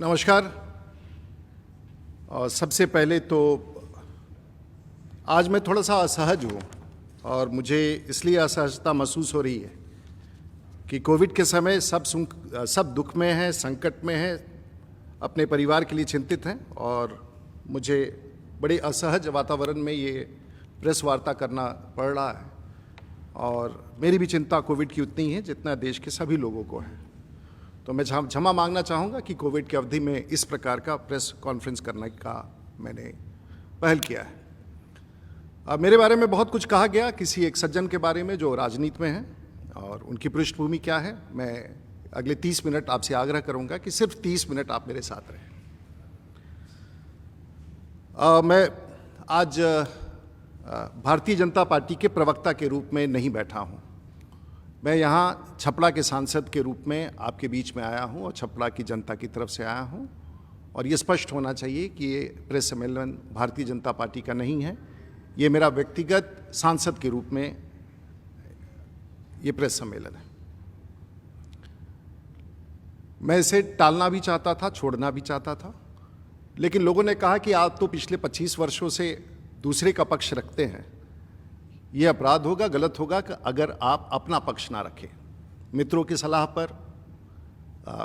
नमस्कार। और सबसे पहले तो आज मैं थोड़ा सा असहज हूँ और मुझे इसलिए असहजता महसूस हो रही है कि कोविड के समय सब दुख में हैं, संकट में हैं, अपने परिवार के लिए चिंतित हैं और मुझे बड़े असहज वातावरण में ये प्रेस वार्ता करना पड़ रहा है। और मेरी भी चिंता कोविड की उतनी है जितना देश के सभी लोगों को है। तो मैं क्षमा मांगना चाहूँगा कि कोविड की अवधि में इस प्रकार का प्रेस कॉन्फ्रेंस करने का मैंने पहल किया है। अब मेरे बारे में बहुत कुछ कहा गया, किसी एक सज्जन के बारे में जो राजनीति में हैं और उनकी पृष्ठभूमि क्या है। मैं अगले 30 मिनट आपसे आग्रह करूँगा कि सिर्फ 30 मिनट आप मेरे साथ रहें। मैं आज भारतीय जनता पार्टी के प्रवक्ता के रूप में नहीं बैठा हूँ। मैं यहाँ छपरा के सांसद के रूप में आपके बीच में आया हूँ और छपरा की जनता की तरफ से आया हूँ। और ये स्पष्ट होना चाहिए कि ये प्रेस सम्मेलन भारतीय जनता पार्टी का नहीं है, ये मेरा व्यक्तिगत सांसद के रूप में ये प्रेस सम्मेलन है। मैं इसे टालना भी चाहता था, छोड़ना भी चाहता था, लेकिन लोगों ने कहा कि आप तो पिछले 25 वर्षों से दूसरे का पक्ष रखते हैं, ये अपराध होगा, गलत होगा कि अगर आप अपना पक्ष ना रखें। मित्रों की सलाह पर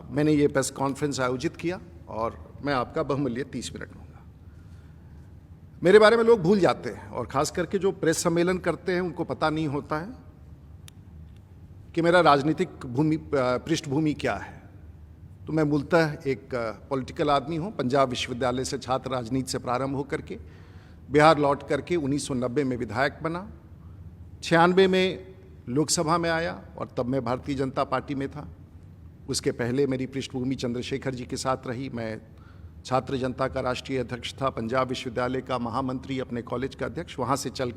मैंने ये प्रेस कॉन्फ्रेंस आयोजित किया और मैं आपका बहुमूल्य 30 मिनट लूँगा। मेरे बारे में लोग भूल जाते हैं और ख़ास करके जो प्रेस सम्मेलन करते हैं उनको पता नहीं होता है कि मेरा राजनीतिक पृष्ठभूमि क्या है। तो मैं मूलतः एक पॉलिटिकल आदमी हूँ। पंजाब विश्वविद्यालय से छात्र राजनीति से प्रारंभ होकर के बिहार लौट करके 1990 में विधायक बना, 96 में लोकसभा में आया और तब मैं भारतीय जनता पार्टी में था। उसके पहले मेरी पृष्ठभूमि चंद्रशेखर जी के साथ रही। मैं छात्र जनता का राष्ट्रीय अध्यक्ष था, पंजाब विश्वविद्यालय का महामंत्री, अपने कॉलेज का अध्यक्ष। वहाँ से चल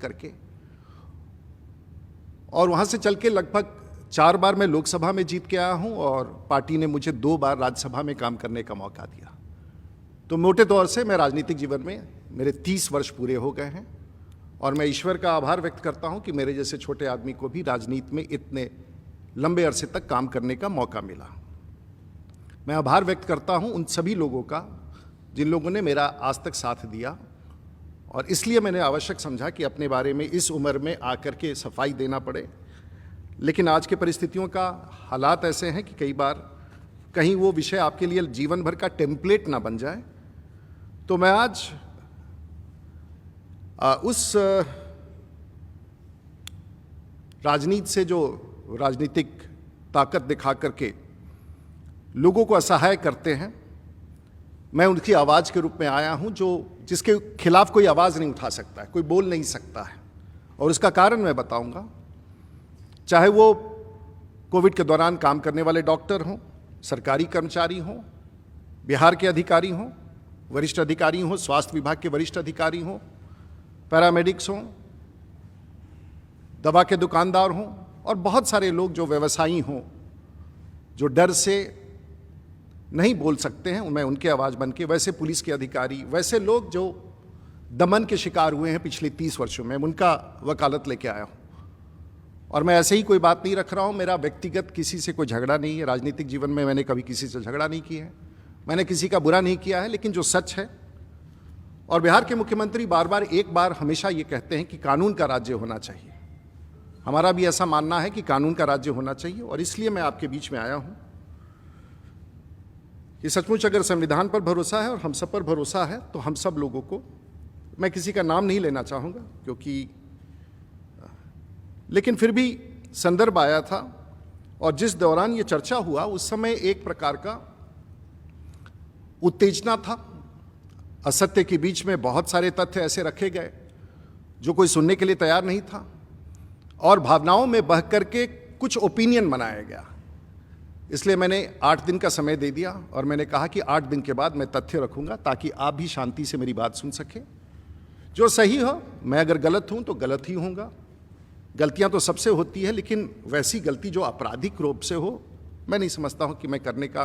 के लगभग 4 बार मैं लोकसभा में जीत के आया हूँ और पार्टी ने मुझे 2 बार राज्यसभा में काम करने का मौका दिया। तो मोटे तौर से मैं राजनीतिक जीवन में मेरे 30 वर्ष पूरे हो गए हैं और मैं ईश्वर का आभार व्यक्त करता हूं कि मेरे जैसे छोटे आदमी को भी राजनीति में इतने लंबे अरसे तक काम करने का मौका मिला। मैं आभार व्यक्त करता हूं उन सभी लोगों का जिन लोगों ने मेरा आज तक साथ दिया और इसलिए मैंने आवश्यक समझा कि अपने बारे में इस उम्र में आकर के सफाई देना पड़े। लेकिन आज के परिस्थितियों का हालात ऐसे हैं कि कई बार कहीं वो विषय आपके लिए जीवन भर का टेम्पलेट ना बन जाए। तो मैं आज उस राजनीति से जो राजनीतिक ताकत दिखा करके लोगों को असहाय करते हैं, मैं उनकी आवाज़ के रूप में आया हूं, जिसके खिलाफ कोई आवाज़ नहीं उठा सकता है, कोई बोल नहीं सकता है। और उसका कारण मैं बताऊंगा। चाहे वो कोविड के दौरान काम करने वाले डॉक्टर हों, सरकारी कर्मचारी हों, बिहार के अधिकारी हों, वरिष्ठ अधिकारी हों, स्वास्थ्य विभाग के वरिष्ठ अधिकारी हों, पैरामेडिक्स हों, दवा के दुकानदार हों और बहुत सारे लोग जो व्यवसायी हों, जो डर से नहीं बोल सकते हैं, मैं उनकी आवाज़ बन के, वैसे पुलिस के अधिकारी, वैसे लोग जो दमन के शिकार हुए हैं पिछले 30 वर्षों में, उनका वकालत लेके आया हूँ। और मैं ऐसे ही कोई बात नहीं रख रहा हूँ। मेरा व्यक्तिगत किसी से कोई झगड़ा नहीं है। राजनीतिक जीवन में मैंने कभी किसी से झगड़ा नहीं किया है, मैंने किसी का बुरा नहीं किया है। लेकिन जो सच है, और बिहार के मुख्यमंत्री एक बार हमेशा ये कहते हैं कि कानून का राज्य होना चाहिए। हमारा भी ऐसा मानना है कि कानून का राज्य होना चाहिए और इसलिए मैं आपके बीच में आया हूँ कि सचमुच अगर संविधान पर भरोसा है और हम सब पर भरोसा है तो हम सब लोगों को, मैं किसी का नाम नहीं लेना चाहूँगा क्योंकि, लेकिन फिर भी संदर्भ आया था और जिस दौरान ये चर्चा हुआ उस समय एक प्रकार का उत्तेजना था। असत्य के बीच में बहुत सारे तथ्य ऐसे रखे गए जो कोई सुनने के लिए तैयार नहीं था और भावनाओं में बह करके कुछ ओपिनियन बनाया गया। इसलिए मैंने 8 दिन का समय दे दिया और मैंने कहा कि 8 दिन के बाद मैं तथ्य रखूंगा ताकि आप भी शांति से मेरी बात सुन सकें। जो सही हो, मैं अगर गलत हूं तो गलत ही होऊंगा। गलतियां तो सबसे होती है, लेकिन वैसी गलती जो आपराधिक रूप से हो, मैं नहीं समझता हूं कि मैं करने का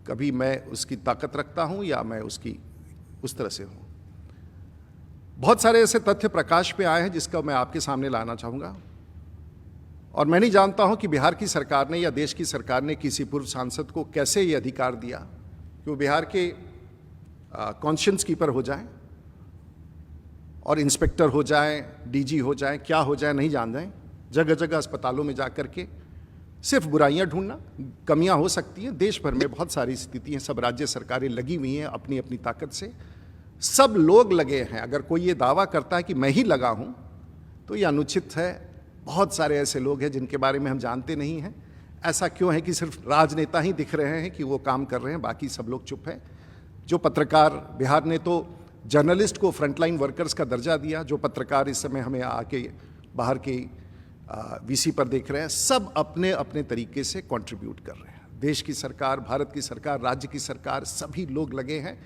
कभी मैं उसकी ताकत रखता हूं या मैं उसकी उस तरह से हूं। बहुत सारे ऐसे तथ्य प्रकाश पे आए हैं जिसका मैं आपके सामने लाना चाहूँगा और मैं नहीं जानता हूं कि बिहार की सरकार ने या देश की सरकार ने किसी पूर्व सांसद को कैसे ये अधिकार दिया कि वो बिहार के कॉन्शियंस कीपर हो जाएं और इंस्पेक्टर हो जाएं, डीजी हो जाएं, क्या हो जाएं नहीं जान जाएं, जगह जगह अस्पतालों में जा कर के सिर्फ बुराइयां ढूंढना। कमियां हो सकती हैं, देश भर में बहुत सारी स्थितियां, सब राज्य सरकारें लगी हुई हैं अपनी अपनी ताकत से, सब लोग लगे हैं। अगर कोई ये दावा करता है कि मैं ही लगा हूं तो ये अनुचित है। बहुत सारे ऐसे लोग हैं जिनके बारे में हम जानते नहीं हैं। ऐसा क्यों है कि सिर्फ राजनेता ही दिख रहे हैं कि वो काम कर रहे हैं, बाकी सब लोग चुप हैं। जो पत्रकार, बिहार ने तो जर्नलिस्ट को फ्रंटलाइन वर्कर्स का दर्जा दिया, जो पत्रकार इस समय हमें आके बाहर के वीसी पर देख रहे हैं, सब अपने अपने तरीके से कंट्रीब्यूट कर रहे हैं। देश की सरकार, भारत की सरकार, राज्य की सरकार, सभी लोग लगे हैं।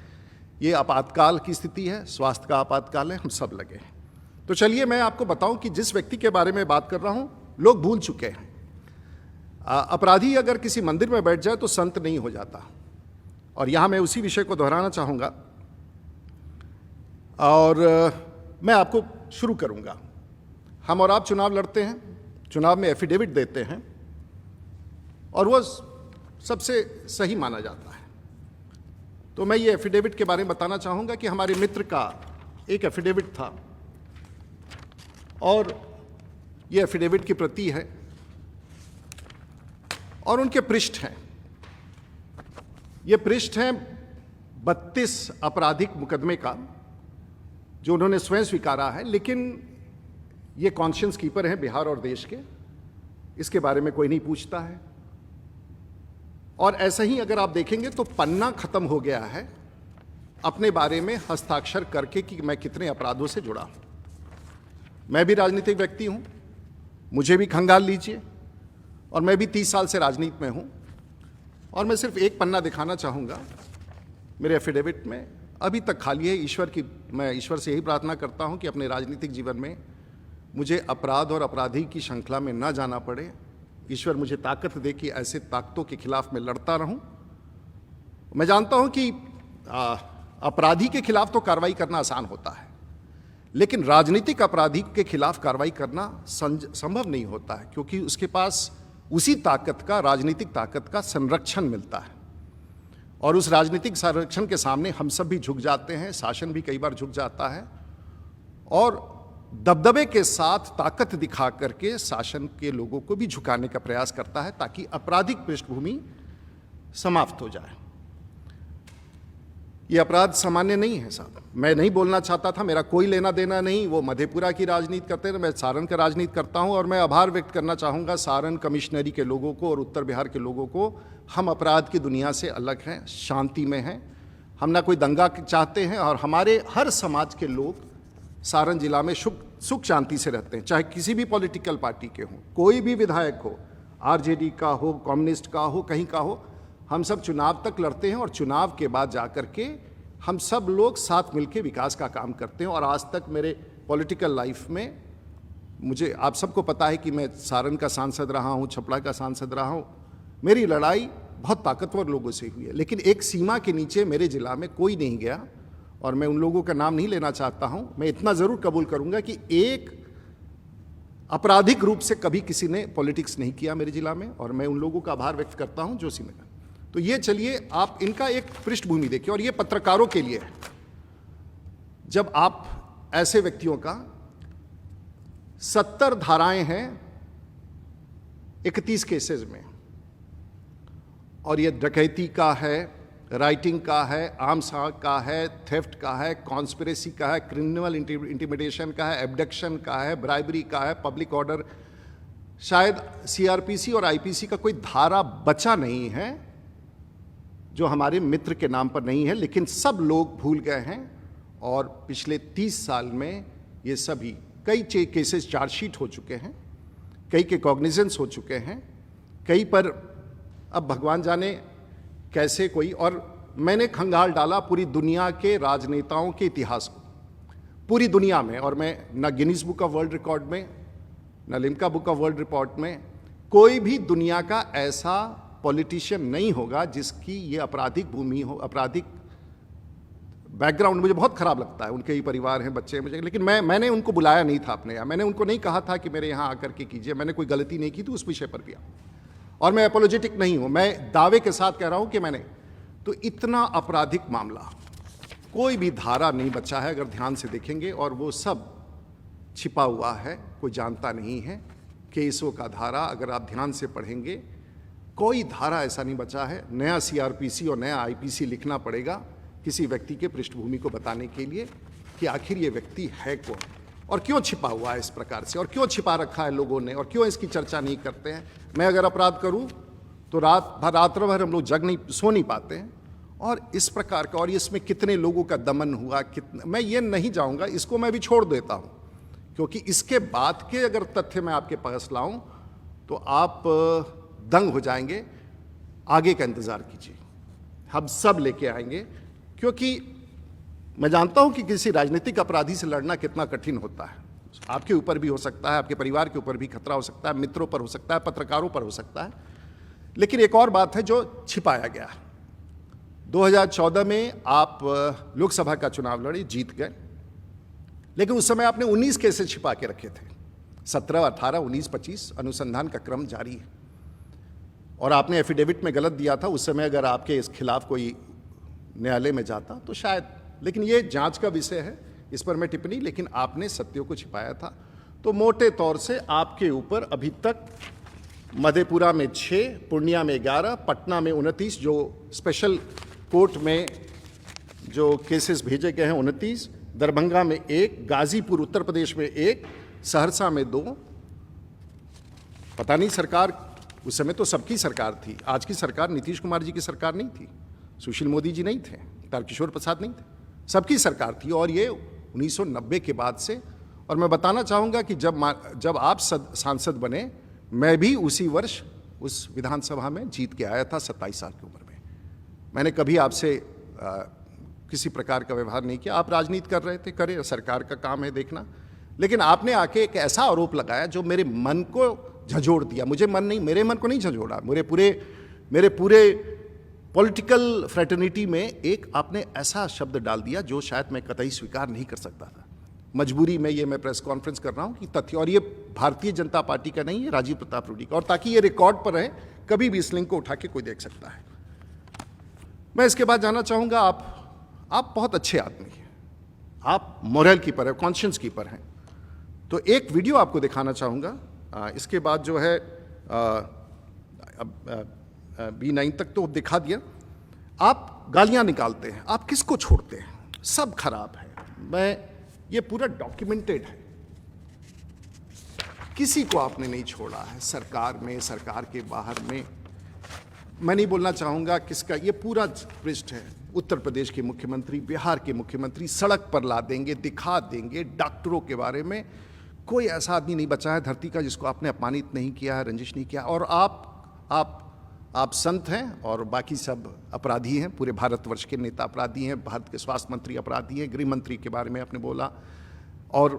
ये आपातकाल की स्थिति है, स्वास्थ्य का आपातकाल है, हम सब लगे हैं। तो चलिए मैं आपको बताऊं कि जिस व्यक्ति के बारे में बात कर रहा हूं लोग भूल चुके हैं। अपराधी अगर किसी मंदिर में बैठ जाए तो संत नहीं हो जाता, और यहां मैं उसी विषय को दोहराना चाहूंगा और मैं आपको शुरू करूंगा। हम और आप चुनाव लड़ते हैं, चुनाव में एफिडेविट देते हैं और वो सबसे सही माना जाता है। तो मैं ये एफिडेविट के बारे में बताना चाहूंगा कि हमारे मित्र का एक एफिडेविट था और ये एफिडेविट की प्रति है और उनके पृष्ठ हैं। ये पृष्ठ हैं 32 आपराधिक मुकदमे का जो उन्होंने स्वयं स्वीकारा है, लेकिन ये कॉन्शियंस कीपर हैं बिहार और देश के, इसके बारे में कोई नहीं पूछता है। और ऐसा ही अगर आप देखेंगे तो पन्ना खत्म हो गया है अपने बारे में हस्ताक्षर करके कि मैं कितने अपराधों से जुड़ा हूं। मैं भी राजनीतिक व्यक्ति हूं, मुझे भी खंगाल लीजिए, और मैं भी 30 साल से राजनीति में हूं। और मैं सिर्फ एक पन्ना दिखाना चाहूँगा मेरे एफिडेविट में, अभी तक खाली है। मैं ईश्वर से यही प्रार्थना करता हूँ कि अपने राजनीतिक जीवन में मुझे अपराध और अपराधी की श्रृंखला में न जाना पड़े। ईश्वर मुझे ताकत दे कि ऐसे ताकतों के खिलाफ मैं लड़ता रहूं। मैं जानता हूं कि अपराधी के खिलाफ तो कार्रवाई करना आसान होता है, लेकिन राजनीतिक अपराधी के खिलाफ कार्रवाई करना संभव नहीं होता है, क्योंकि उसके पास उसी ताकत का, राजनीतिक ताकत का संरक्षण मिलता है। और उस राजनीतिक संरक्षण के सामने हम सब भी झुक जाते हैं, शासन भी कई बार झुक जाता है और दबदबे के साथ ताकत दिखा करके शासन के लोगों को भी झुकाने का प्रयास करता है ताकि आपराधिक पृष्ठभूमि समाप्त हो जाए। ये अपराध सामान्य नहीं है साहब। मैं नहीं बोलना चाहता था, मेरा कोई लेना देना नहीं। वो मधेपुरा की राजनीति करते हैं, मैं सारण का राजनीति करता हूं। और मैं आभार व्यक्त करना चाहूँगा सारण कमिश्नरी के लोगों को और उत्तर बिहार के लोगों को। हम अपराध की दुनिया से अलग हैं, शांति में हैं, हम ना कोई दंगा चाहते हैं। और हमारे हर समाज के लोग सारण जिला में सुख शांति से रहते हैं, चाहे किसी भी पॉलिटिकल पार्टी के हों, कोई भी विधायक हो, आरजेडी का हो, कम्युनिस्ट का हो, कहीं का हो। हम सब चुनाव तक लड़ते हैं और चुनाव के बाद जाकर के हम सब लोग साथ मिलकर विकास का काम करते हैं। और आज तक मेरे पॉलिटिकल लाइफ में मुझे, आप सबको पता है कि मैं सारण का सांसद रहा हूँ, छपरा का सांसद रहा हूँ। मेरी लड़ाई बहुत ताकतवर लोगों से हुई है, लेकिन एक सीमा के नीचे मेरे जिला में कोई नहीं गया। और मैं उन लोगों का नाम नहीं लेना चाहता हूं। मैं इतना जरूर कबूल करूंगा कि एक आपराधिक रूप से कभी किसी ने पॉलिटिक्स नहीं किया मेरे जिला में, और मैं उन लोगों का आभार व्यक्त करता हूं जो सीमा। तो ये चलिए आप इनका एक पृष्ठभूमि देखिए, और ये पत्रकारों के लिए है। जब आप ऐसे व्यक्तियों का 70 धाराएं हैं 31 केसेस में, और ये डकैती का है, राइटिंग का है, आर्म्स का है, थेफ्ट का है, कॉन्स्पिरेसी का है, क्रिमिनल इंटिमिडेशन का है, एब्डक्शन का है, ब्राइबरी का है, पब्लिक ऑर्डर। शायद सीआरपीसी और आईपीसी का कोई धारा बचा नहीं है जो हमारे मित्र के नाम पर नहीं है, लेकिन सब लोग भूल गए हैं। और पिछले 30 साल में ये सभी कई केसेस चार्जशीट हो चुके हैं, कई के कॉग्निजेंस हो चुके हैं, कई पर अब भगवान जाने कैसे कोई। और मैंने खंगाल डाला पूरी दुनिया के राजनेताओं के इतिहास को, पूरी दुनिया में। और मैं न Guinness book of world record में, न Limca book of world record में, कोई भी दुनिया का ऐसा पॉलिटिशियन नहीं होगा जिसकी ये आपराधिक भूमि हो, आपराधिक बैकग्राउंड। मुझे बहुत खराब लगता है, उनके ही परिवार हैं, बच्चे हैं मुझे, लेकिन मैंने उनको बुलाया नहीं था अपने यहाँ। मैंने उनको नहीं कहा था कि मेरे यहाँ आकर के कीजिए। मैंने कोई गलती नहीं की थी उस विषय पर भी। और मैं एपोलॉजेटिक नहीं हूं, मैं दावे के साथ कह रहा हूं कि मैंने तो इतना आपराधिक मामला, कोई भी धारा नहीं बचा है अगर ध्यान से देखेंगे, और वो सब छिपा हुआ है, कोई जानता नहीं है। केसों का धारा अगर आप ध्यान से पढ़ेंगे, कोई धारा ऐसा नहीं बचा है। नया सीआरपीसी और नया आईपीसी लिखना पड़ेगा किसी व्यक्ति के पृष्ठभूमि को बताने के लिए कि आखिर ये व्यक्ति है कौन और क्यों छिपा हुआ है इस प्रकार से, और क्यों छिपा रखा है लोगों ने, और क्यों इसकी चर्चा नहीं करते हैं। मैं अगर अपराध करूं तो रात्र भर हम लोग सो नहीं पाते हैं, और इस प्रकार का, और इसमें कितने लोगों का दमन हुआ, कितना, मैं ये नहीं जाऊंगा, इसको मैं भी छोड़ देता हूं, क्योंकि इसके बाद के अगर तथ्य मैं आपके पास लाऊं तो आप दंग हो जाएंगे। आगे का इंतजार कीजिए, हम सब लेके आएंगे, क्योंकि मैं जानता हूं कि किसी राजनीतिक अपराधी से लड़ना कितना कठिन होता है। आपके ऊपर भी हो सकता है, आपके परिवार के ऊपर भी खतरा हो सकता है, मित्रों पर हो सकता है, पत्रकारों पर हो सकता है। लेकिन एक और बात है जो छिपाया गया। 2014 में आप लोकसभा का चुनाव लड़े, जीत गए, लेकिन उस समय आपने 19 केसेस छिपा के रखे थे। 17, 18, 19, 25 अनुसंधान का क्रम जारी है, और आपने एफिडेविट में गलत दिया था। उस समय अगर आपके इस खिलाफ कोई न्यायालय में जाता तो शायद, लेकिन ये जांच का विषय है, इस पर मैं टिप्पणी, लेकिन आपने सत्यों को छिपाया था। तो मोटे तौर से आपके ऊपर अभी तक मधेपुरा में 6, पूर्णिया में 11, पटना में 29, जो स्पेशल कोर्ट में जो केसेस भेजे गए हैं 29, दरभंगा में 1, गाजीपुर उत्तर प्रदेश में 1, सहरसा में 2। पता नहीं, सरकार उस समय तो सबकी सरकार थी। आज की सरकार नीतीश कुमार जी की सरकार नहीं थी, सुशील मोदी जी नहीं थे, तारकिशोर प्रसाद नहीं थे, सबकी सरकार थी। और ये 1990 के बाद से, और मैं बताना चाहूँगा कि जब आप सांसद बने, मैं भी उसी वर्ष उस विधानसभा में जीत के आया था 27 साल की उम्र में। मैंने कभी आपसे किसी प्रकार का व्यवहार नहीं किया। आप राजनीति कर रहे थे, करें, सरकार का काम है देखना, लेकिन आपने आके एक ऐसा आरोप लगाया जो मेरे मन को झंझोड़ दिया। मेरे मन को नहीं झंझोड़ा, मेरे पूरे पॉलिटिकल फ्रेटर्निटी में एक आपने ऐसा शब्द डाल दिया जो शायद मैं कतई स्वीकार नहीं कर सकता था। मजबूरी में ये मैं प्रेस कॉन्फ्रेंस कर रहा हूँ कि तथ्य, और ये भारतीय जनता पार्टी का नहीं है, राजीव प्रताप रूडी का, और ताकि ये रिकॉर्ड पर रहे, कभी भी इस लिंक को उठा के कोई देख सकता है। मैं इसके बाद जानना चाहूँगा, आप बहुत अच्छे आदमी हैं, आप मोरल कीपर है, कॉन्शियंस कीपर हैं, तो एक वीडियो आपको दिखाना चाहूँगा। इसके बाद जो है B9 तक तो दिखा दिया। आप गालियाँ निकालते हैं, आप किसको छोड़ते हैं? सब खराब है। ये पूरा डॉक्यूमेंटेड है, किसी को आपने नहीं छोड़ा है, सरकार में, सरकार के बाहर में। मैं नहीं बोलना चाहूँगा किसका, ये पूरा पृष्ठ है। उत्तर प्रदेश के मुख्यमंत्री, बिहार के मुख्यमंत्री सड़क पर ला देंगे, दिखा देंगे। डॉक्टरों के बारे में कोई ऐसा आदमी नहीं बचा है धरती का जिसको आपने अपमानित नहीं किया है, रंजिश नहीं किया। और आप संत हैं और बाकी सब अपराधी हैं, पूरे भारतवर्ष के नेता अपराधी हैं। भारत के स्वास्थ्य मंत्री अपराधी हैं, गृह मंत्री के बारे में आपने बोला और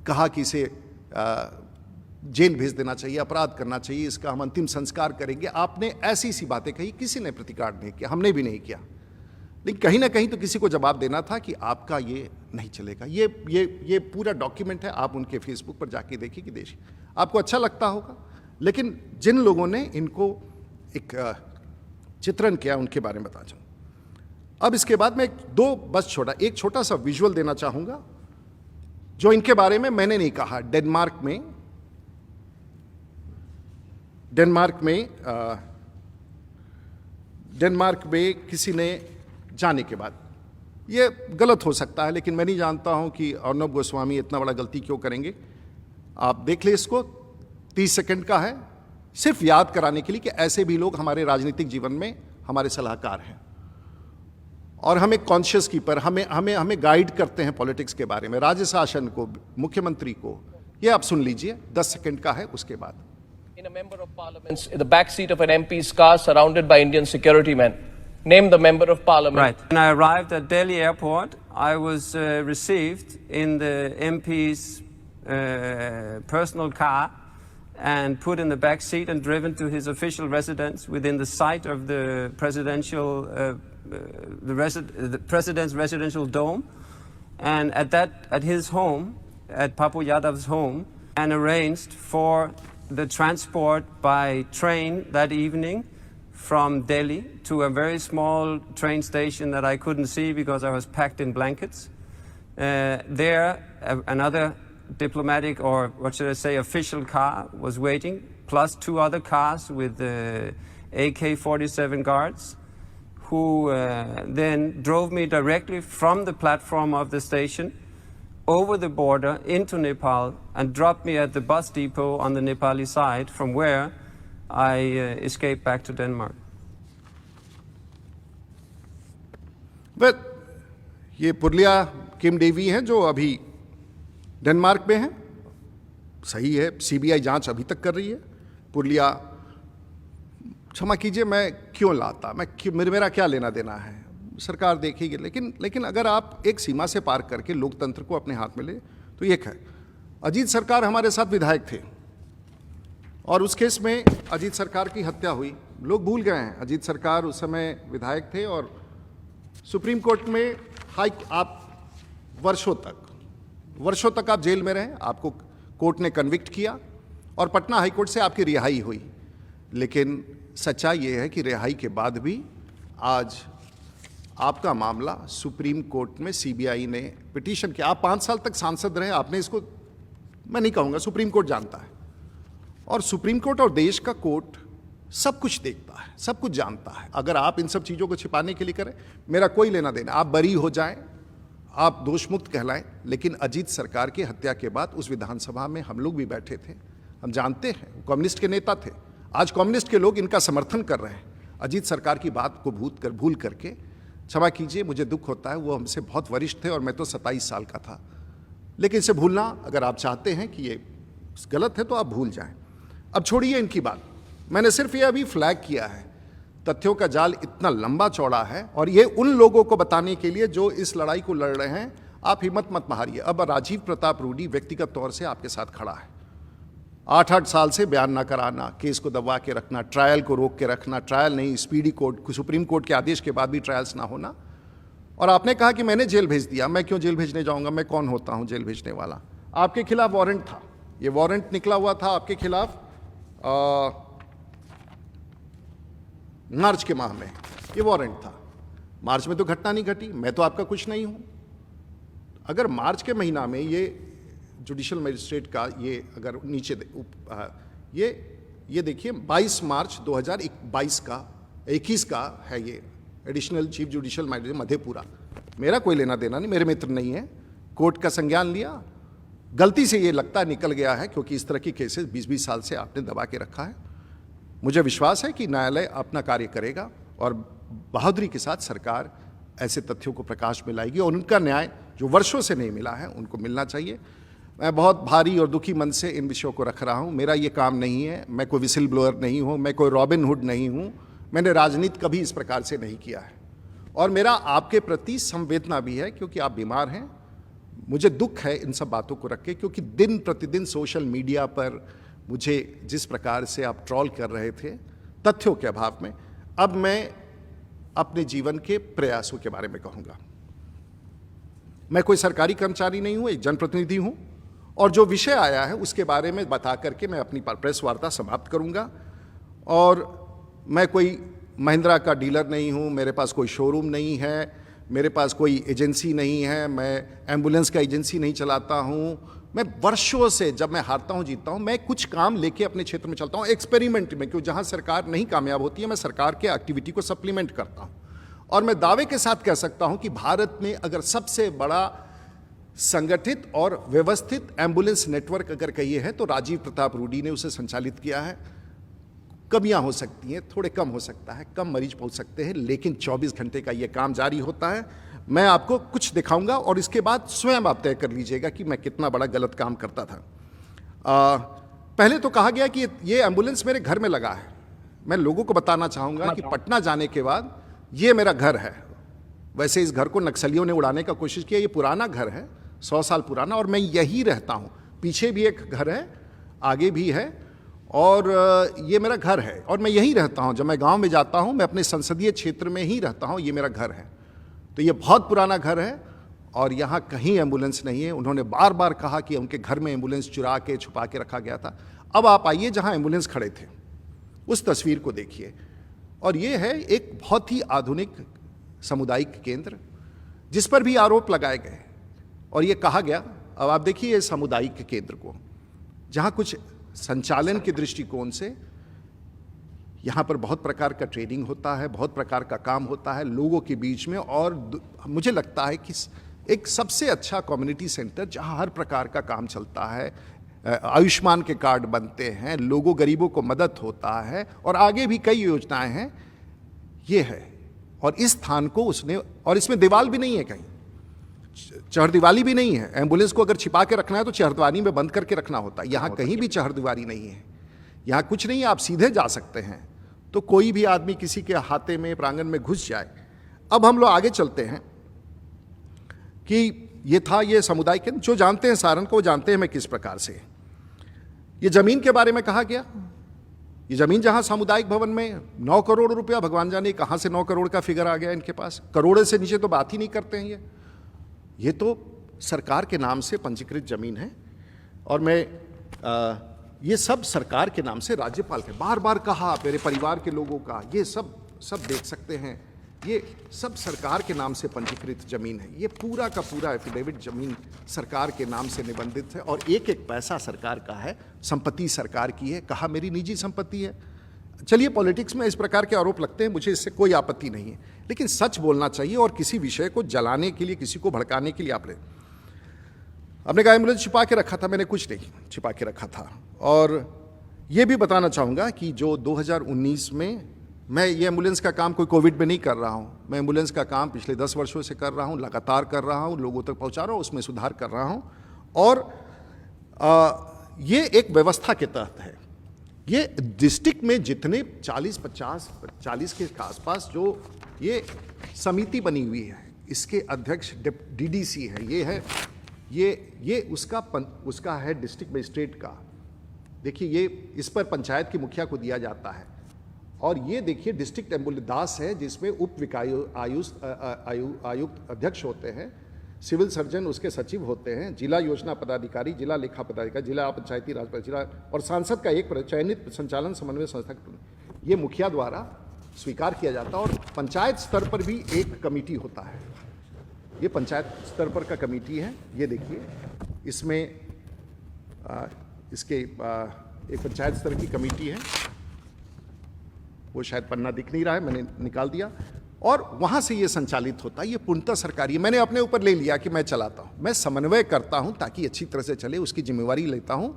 कहा कि इसे जेल भेज देना चाहिए, अपराध करना चाहिए, इसका हम अंतिम संस्कार करेंगे। आपने ऐसी सी बातें कही, किसी ने प्रतिकार नहीं किया, हमने भी नहीं किया, लेकिन कहीं ना कहीं तो किसी को जवाब देना था कि आपका ये नहीं चलेगा। ये पूरा डॉक्यूमेंट है, आप उनके फेसबुक पर जाके देखिए कि देखिए, आपको अच्छा लगता होगा। लेकिन जिन लोगों ने इनको एक चित्रण किया, उनके बारे में बता चाहूँ। अब इसके बाद मैं एक छोटा सा विजुअल देना चाहूँगा जो इनके बारे में मैंने नहीं कहा। डेनमार्क में किसी ने जाने के बाद, ये गलत हो सकता है लेकिन मैं नहीं जानता हूं कि अर्नब गोस्वामी इतना बड़ा गलती क्यों करेंगे। आप देख ले, इसको 30 सेकंड का है, सिर्फ याद कराने के लिए कि ऐसे भी लोग हमारे राजनीतिक जीवन में हमारे सलाहकार हैं और हमें कॉन्शियस कीपर, हमें गाइड करते हैं पॉलिटिक्स के बारे में, राज्य शासन को, मुख्यमंत्री को। ये आप सुन लीजिए, 10 सेकंड का है। उसके बाद In a member of parliament, in the back seat of an MP's car, surrounded by Indian security men. Name the member of parliament. Right. When I arrived at Delhi airport, I was received in the MP's personal car and put in the back seat and driven to his official residence within the sight of the the president's residential dome, and at his home, at Papu Yadav's home, and arranged for the transport by train that evening from Delhi to a very small train station that I couldn't see because I was packed in blankets. Another diplomatic, or what should I say, official car was waiting, plus 2 other cars with AK-47 guards, who then drove me directly from the platform of the station over the border into Nepal and dropped me at the bus depot on the Nepali side, from where I escaped back to Denmark. But ये पुरलिया किम Davy हैं जो अभी Denmark में हैं, सही है, CBI जांच अभी तक कर रही है। पुरलिया, क्षमा कीजिए मैं क्यों लाता, मेरा क्या लेना देना है, सरकार देखेगी। लेकिन अगर आप एक सीमा से पार करके लोकतंत्र को अपने हाथ में ले तो ये है। अजीत सरकार हमारे साथ विधायक थे और उस केस में अजीत सरकार की हत्या हुई, लोग भूल गए हैं। अजीत सरकार उस समय विधायक थे और सुप्रीम कोर्ट में आप वर्षों तक आप जेल में रहे, आपको कोर्ट ने कन्विक्ट किया और पटना हाई कोर्ट से आपकी रिहाई हुई। लेकिन सच्चाई ये है कि रिहाई के बाद भी आज आपका मामला सुप्रीम कोर्ट में सीबीआई ने पिटीशन किया। आप 5 साल तक सांसद रहे, आपने इसको, मैं नहीं कहूँगा, सुप्रीम कोर्ट जानता है। और सुप्रीम कोर्ट और देश का कोर्ट सब कुछ देखता है, सब कुछ जानता है। अगर आप इन सब चीज़ों को छिपाने के लिए करें, मेरा कोई लेना देना, आप बरी हो जाएं, आप दोषमुक्त कहलाएं। लेकिन अजीत सरकार की हत्या के बाद उस विधानसभा में हम लोग भी बैठे थे, हम जानते हैं, कम्युनिस्ट के नेता थे। आज कम्युनिस्ट के लोग इनका समर्थन कर रहे हैं अजीत सरकार की बात को भूल करके। क्षमा कीजिए, मुझे दुख होता है, वो हमसे बहुत वरिष्ठ थे और मैं तो 27 साल का था। लेकिन इसे भूलना, अगर आप चाहते हैं कि ये गलत है तो आप भूल जाएं। अब छोड़िए इनकी बात, मैंने सिर्फ ये अभी फ्लैग किया है। तथ्यों का जाल इतना लंबा चौड़ा है और ये उन लोगों को बताने के लिए जो इस लड़ाई को लड़ रहे हैं। आप हिम्मत मत हारिए। अब राजीव प्रताप रूडी व्यक्तिगत तौर से आपके साथ खड़ा है। 8 साल से बयान ना कराना, केस को दबा के रखना, ट्रायल को रोक के रखना, ट्रायल नहीं, स्पीडी कोर्ट, सुप्रीम कोर्ट के आदेश के बाद भी ट्रायल्स ना होना। और आपने कहा कि मैंने जेल भेज दिया। मैं क्यों जेल भेजने जाऊंगा, मैं कौन होता हूं जेल भेजने वाला। आपके खिलाफ वारंट था, ये वारंट निकला हुआ था आपके खिलाफ मार्च के माह में, ये वारंट था। मार्च में तो घटना नहीं घटी, मैं तो आपका कुछ नहीं हूं। अगर मार्च के महीना में ये जुडिशियल मजिस्ट्रेट का ये अगर नीचे ये देखिए 22 मार्च 2022 का 21 का है, ये additional chief judicial magistrate Madhepura. मेरा कोई लेना देना नहीं, मेरे मित्र नहीं है। कोर्ट का संज्ञान लिया, गलती से ये लगता निकल गया है, क्योंकि इस तरह की केसेस 20-20 साल से आपने दबा के रखा है। मुझे विश्वास है कि न्यायालय अपना कार्य करेगा और बहादुरी के साथ सरकार ऐसे तथ्यों को प्रकाश में लाएगी और उनका न्याय जो वर्षों से नहीं मिला है उनको मिलना चाहिए। मैं बहुत भारी और दुखी मन से इन विषयों को रख रहा हूँ। मेरा ये काम नहीं है, मैं कोई विसिल ब्लोअर नहीं हूँ, मैं कोई रॉबिन हुड नहीं हूँ, मैंने राजनीति कभी इस प्रकार से नहीं किया है। और मेरा आपके प्रति संवेदना भी है, क्योंकि आप बीमार हैं। मुझे दुख है इन सब बातों को रख के, क्योंकि दिन प्रतिदिन सोशल मीडिया पर मुझे जिस प्रकार से आप ट्रोल कर रहे थे तथ्यों के अभाव में, अब मैं अपने जीवन के प्रयासों के बारे में कहूँगा। मैं कोई सरकारी कर्मचारी नहीं हूँ, एक जनप्रतिनिधि हूँ और जो विषय आया है उसके बारे में बता करके मैं अपनी प्रेस वार्ता समाप्त करूँगा। और मैं कोई महिंद्रा का डीलर नहीं हूँ, मेरे पास कोई शोरूम नहीं है, मेरे पास कोई एजेंसी नहीं है, मैं एम्बुलेंस का एजेंसी नहीं चलाता हूँ। मैं वर्षों से, जब मैं हारता हूँ जीतता हूँ, मैं कुछ काम लेके अपने क्षेत्र में चलता हूँ एक्सपेरिमेंट में, क्यों जहाँ सरकार नहीं कामयाब होती है मैं सरकार के एक्टिविटी को सप्लीमेंट करता हूँ। और मैं दावे के साथ कह सकता हूँ कि भारत में अगर सबसे बड़ा संगठित और व्यवस्थित एम्बुलेंस नेटवर्क अगर कहिए है तो राजीव प्रताप रूडी ने उसे संचालित किया है। कमियां हो सकती हैं, थोड़े कम हो सकता है, कम मरीज पहुंच सकते हैं, लेकिन 24 घंटे का ये काम जारी होता है। मैं आपको कुछ दिखाऊंगा और इसके बाद स्वयं आप तय कर लीजिएगा कि मैं कितना बड़ा गलत काम करता था। पहले तो कहा गया कि ये एम्बुलेंस मेरे घर में लगा है। मैं लोगों को बताना चाहूँगा कि पटना जाने के बाद ये मेरा घर है। वैसे इस घर को नक्सलियों ने उड़ाने का कोशिश किया, ये पुराना घर है, 100 साल पुराना, और मैं यही रहता हूँ। पीछे भी एक घर है, आगे भी है, और ये मेरा घर है और मैं यहीं रहता हूँ। जब मैं गांव में जाता हूँ मैं अपने संसदीय क्षेत्र में ही रहता हूँ, ये मेरा घर है। तो ये बहुत पुराना घर है और यहाँ कहीं एम्बुलेंस नहीं है। उन्होंने बार बार कहा कि उनके घर में एम्बुलेंस चुरा के छुपा के रखा गया था। अब आप आइए जहाँ एम्बुलेंस खड़े थे, उस तस्वीर को देखिए और ये है एक बहुत ही आधुनिक सामुदायिक केंद्र जिस पर भी आरोप लगाए गए और ये कहा गया। अब आप देखिए सामुदायिक केंद्र को, जहां कुछ संचालन के दृष्टिकोण से यहाँ पर बहुत प्रकार का ट्रेनिंग होता है, बहुत प्रकार का काम होता है लोगों के बीच में, और मुझे लगता है कि एक सबसे अच्छा कम्युनिटी सेंटर जहाँ हर प्रकार का काम चलता है, आयुष्मान के कार्ड बनते हैं, लोगों गरीबों को मदद होता है और आगे भी कई योजनाएं हैं, ये है। और इस स्थान को उसने, और इसमें दीवार भी नहीं है, कहीं चहरदीवारी भी नहीं है। एम्बुलेंस को अगर छिपा के रखना है तो चहरदीवारी में बंद करके रखना होता है, यहाँ कहीं भी चहरदीवारी नहीं है, यहाँ कुछ नहीं है, आप सीधे जा सकते हैं। तो कोई भी आदमी किसी के हाथे में प्रांगण में घुस जाए। अब हम लोग आगे चलते हैं कि ये था ये समुदाय के, जो जानते हैं सारण को जानते हैं मैं किस प्रकार से। ये जमीन के बारे में कहा गया, ये जमीन जहां सामुदायिक भवन में 9 करोड़ रुपया, भगवान जाने कहां से 9 करोड़ का फिगर आ गया इनके पास, करोड़ से नीचे तो बात ही नहीं करते हैं। ये तो सरकार के नाम से पंजीकृत जमीन है। और मैं ये सब सरकार के नाम से, राज्यपाल के बार बार कहा, मेरे परिवार के लोगों का, ये सब देख सकते हैं, ये सब सरकार के नाम से पंजीकृत जमीन है। ये पूरा का पूरा एफिडेविट जमीन सरकार के नाम से निबंधित है और एक एक पैसा सरकार का है, संपत्ति सरकार की है। कहा मेरी निजी संपत्ति है। चलिए पॉलिटिक्स में इस प्रकार के आरोप लगते हैं, मुझे इससे कोई आपत्ति नहीं है, लेकिन सच बोलना चाहिए। और किसी विषय को जलाने के लिए, किसी को भड़काने के लिए आपने कहा एम्बुलेंस छिपा के रखा था, मैंने कुछ नहीं छिपा के रखा था। और ये भी बताना चाहूँगा कि जो 2019 में, मैं ये एम्बुलेंस का काम कोई कोविड में नहीं कर रहा हूँ, मैं एम्बुलेंस का काम पिछले 10 वर्षों से कर रहा हूँ, लगातार कर रहा हूँ, लोगों तक पहुँचा रहा हूँ, उसमें सुधार कर रहा हूँ। और ये एक व्यवस्था के तहत है। ये डिस्ट्रिक्ट में जितने 40 के आसपास जो ये समिति बनी हुई है, इसके अध्यक्ष डीडीसी है, ये उसका है डिस्ट्रिक्ट मजिस्ट्रेट का। देखिए ये इस पर पंचायत की मुखिया को दिया जाता है। और ये देखिए डिस्ट्रिक्ट एम्बुलेंस दास है, जिसमें उप आयुक्त अध्यक्ष होते हैं, सिविल सर्जन उसके सचिव होते हैं, जिला योजना पदाधिकारी, जिला लेखा पदाधिकारी, जिला पंचायती राज जिला, और सांसद का एक चयनित संचालन समन्वय संस्था, ये मुखिया द्वारा स्वीकार किया जाता है। और पंचायत स्तर पर भी एक कमेटी होता है, ये पंचायत स्तर पर का कमेटी है। ये देखिए इसमें एक पंचायत स्तर की कमेटी है, वो शायद पन्ना दिख नहीं रहा है, मैंने निकाल दिया। और वहाँ से ये संचालित होता है, ये पूर्णतः सरकारी है। मैंने अपने ऊपर ले लिया कि मैं चलाता हूँ, मैं समन्वय करता हूँ ताकि अच्छी तरह से चले, उसकी जिम्मेवारी लेता हूँ।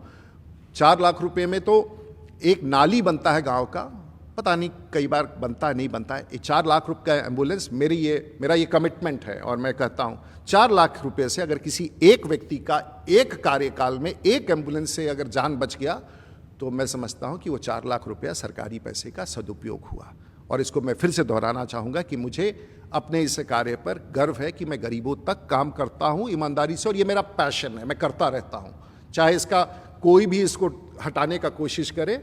4 लाख रुपए में तो एक नाली बनता है गांव का, पता नहीं कई बार बनता है नहीं बनता है। 4 लाख रुपए का एम्बुलेंस, मेरा ये कमिटमेंट है। और मैं कहता हूँ 4 लाख रुपए से अगर किसी एक व्यक्ति का एक कार्यकाल में एक एम्बुलेंस से अगर जान बच गया, तो मैं समझता हूँ कि वो 4 लाख रुपया सरकारी पैसे का सदुपयोग हुआ। और इसको मैं फिर से दोहराना चाहूँगा कि मुझे अपने इस कार्य पर गर्व है कि मैं गरीबों तक काम करता हूँ ईमानदारी से, और ये मेरा पैशन है, मैं करता रहता हूँ, चाहे इसका कोई भी इसको हटाने का कोशिश करे।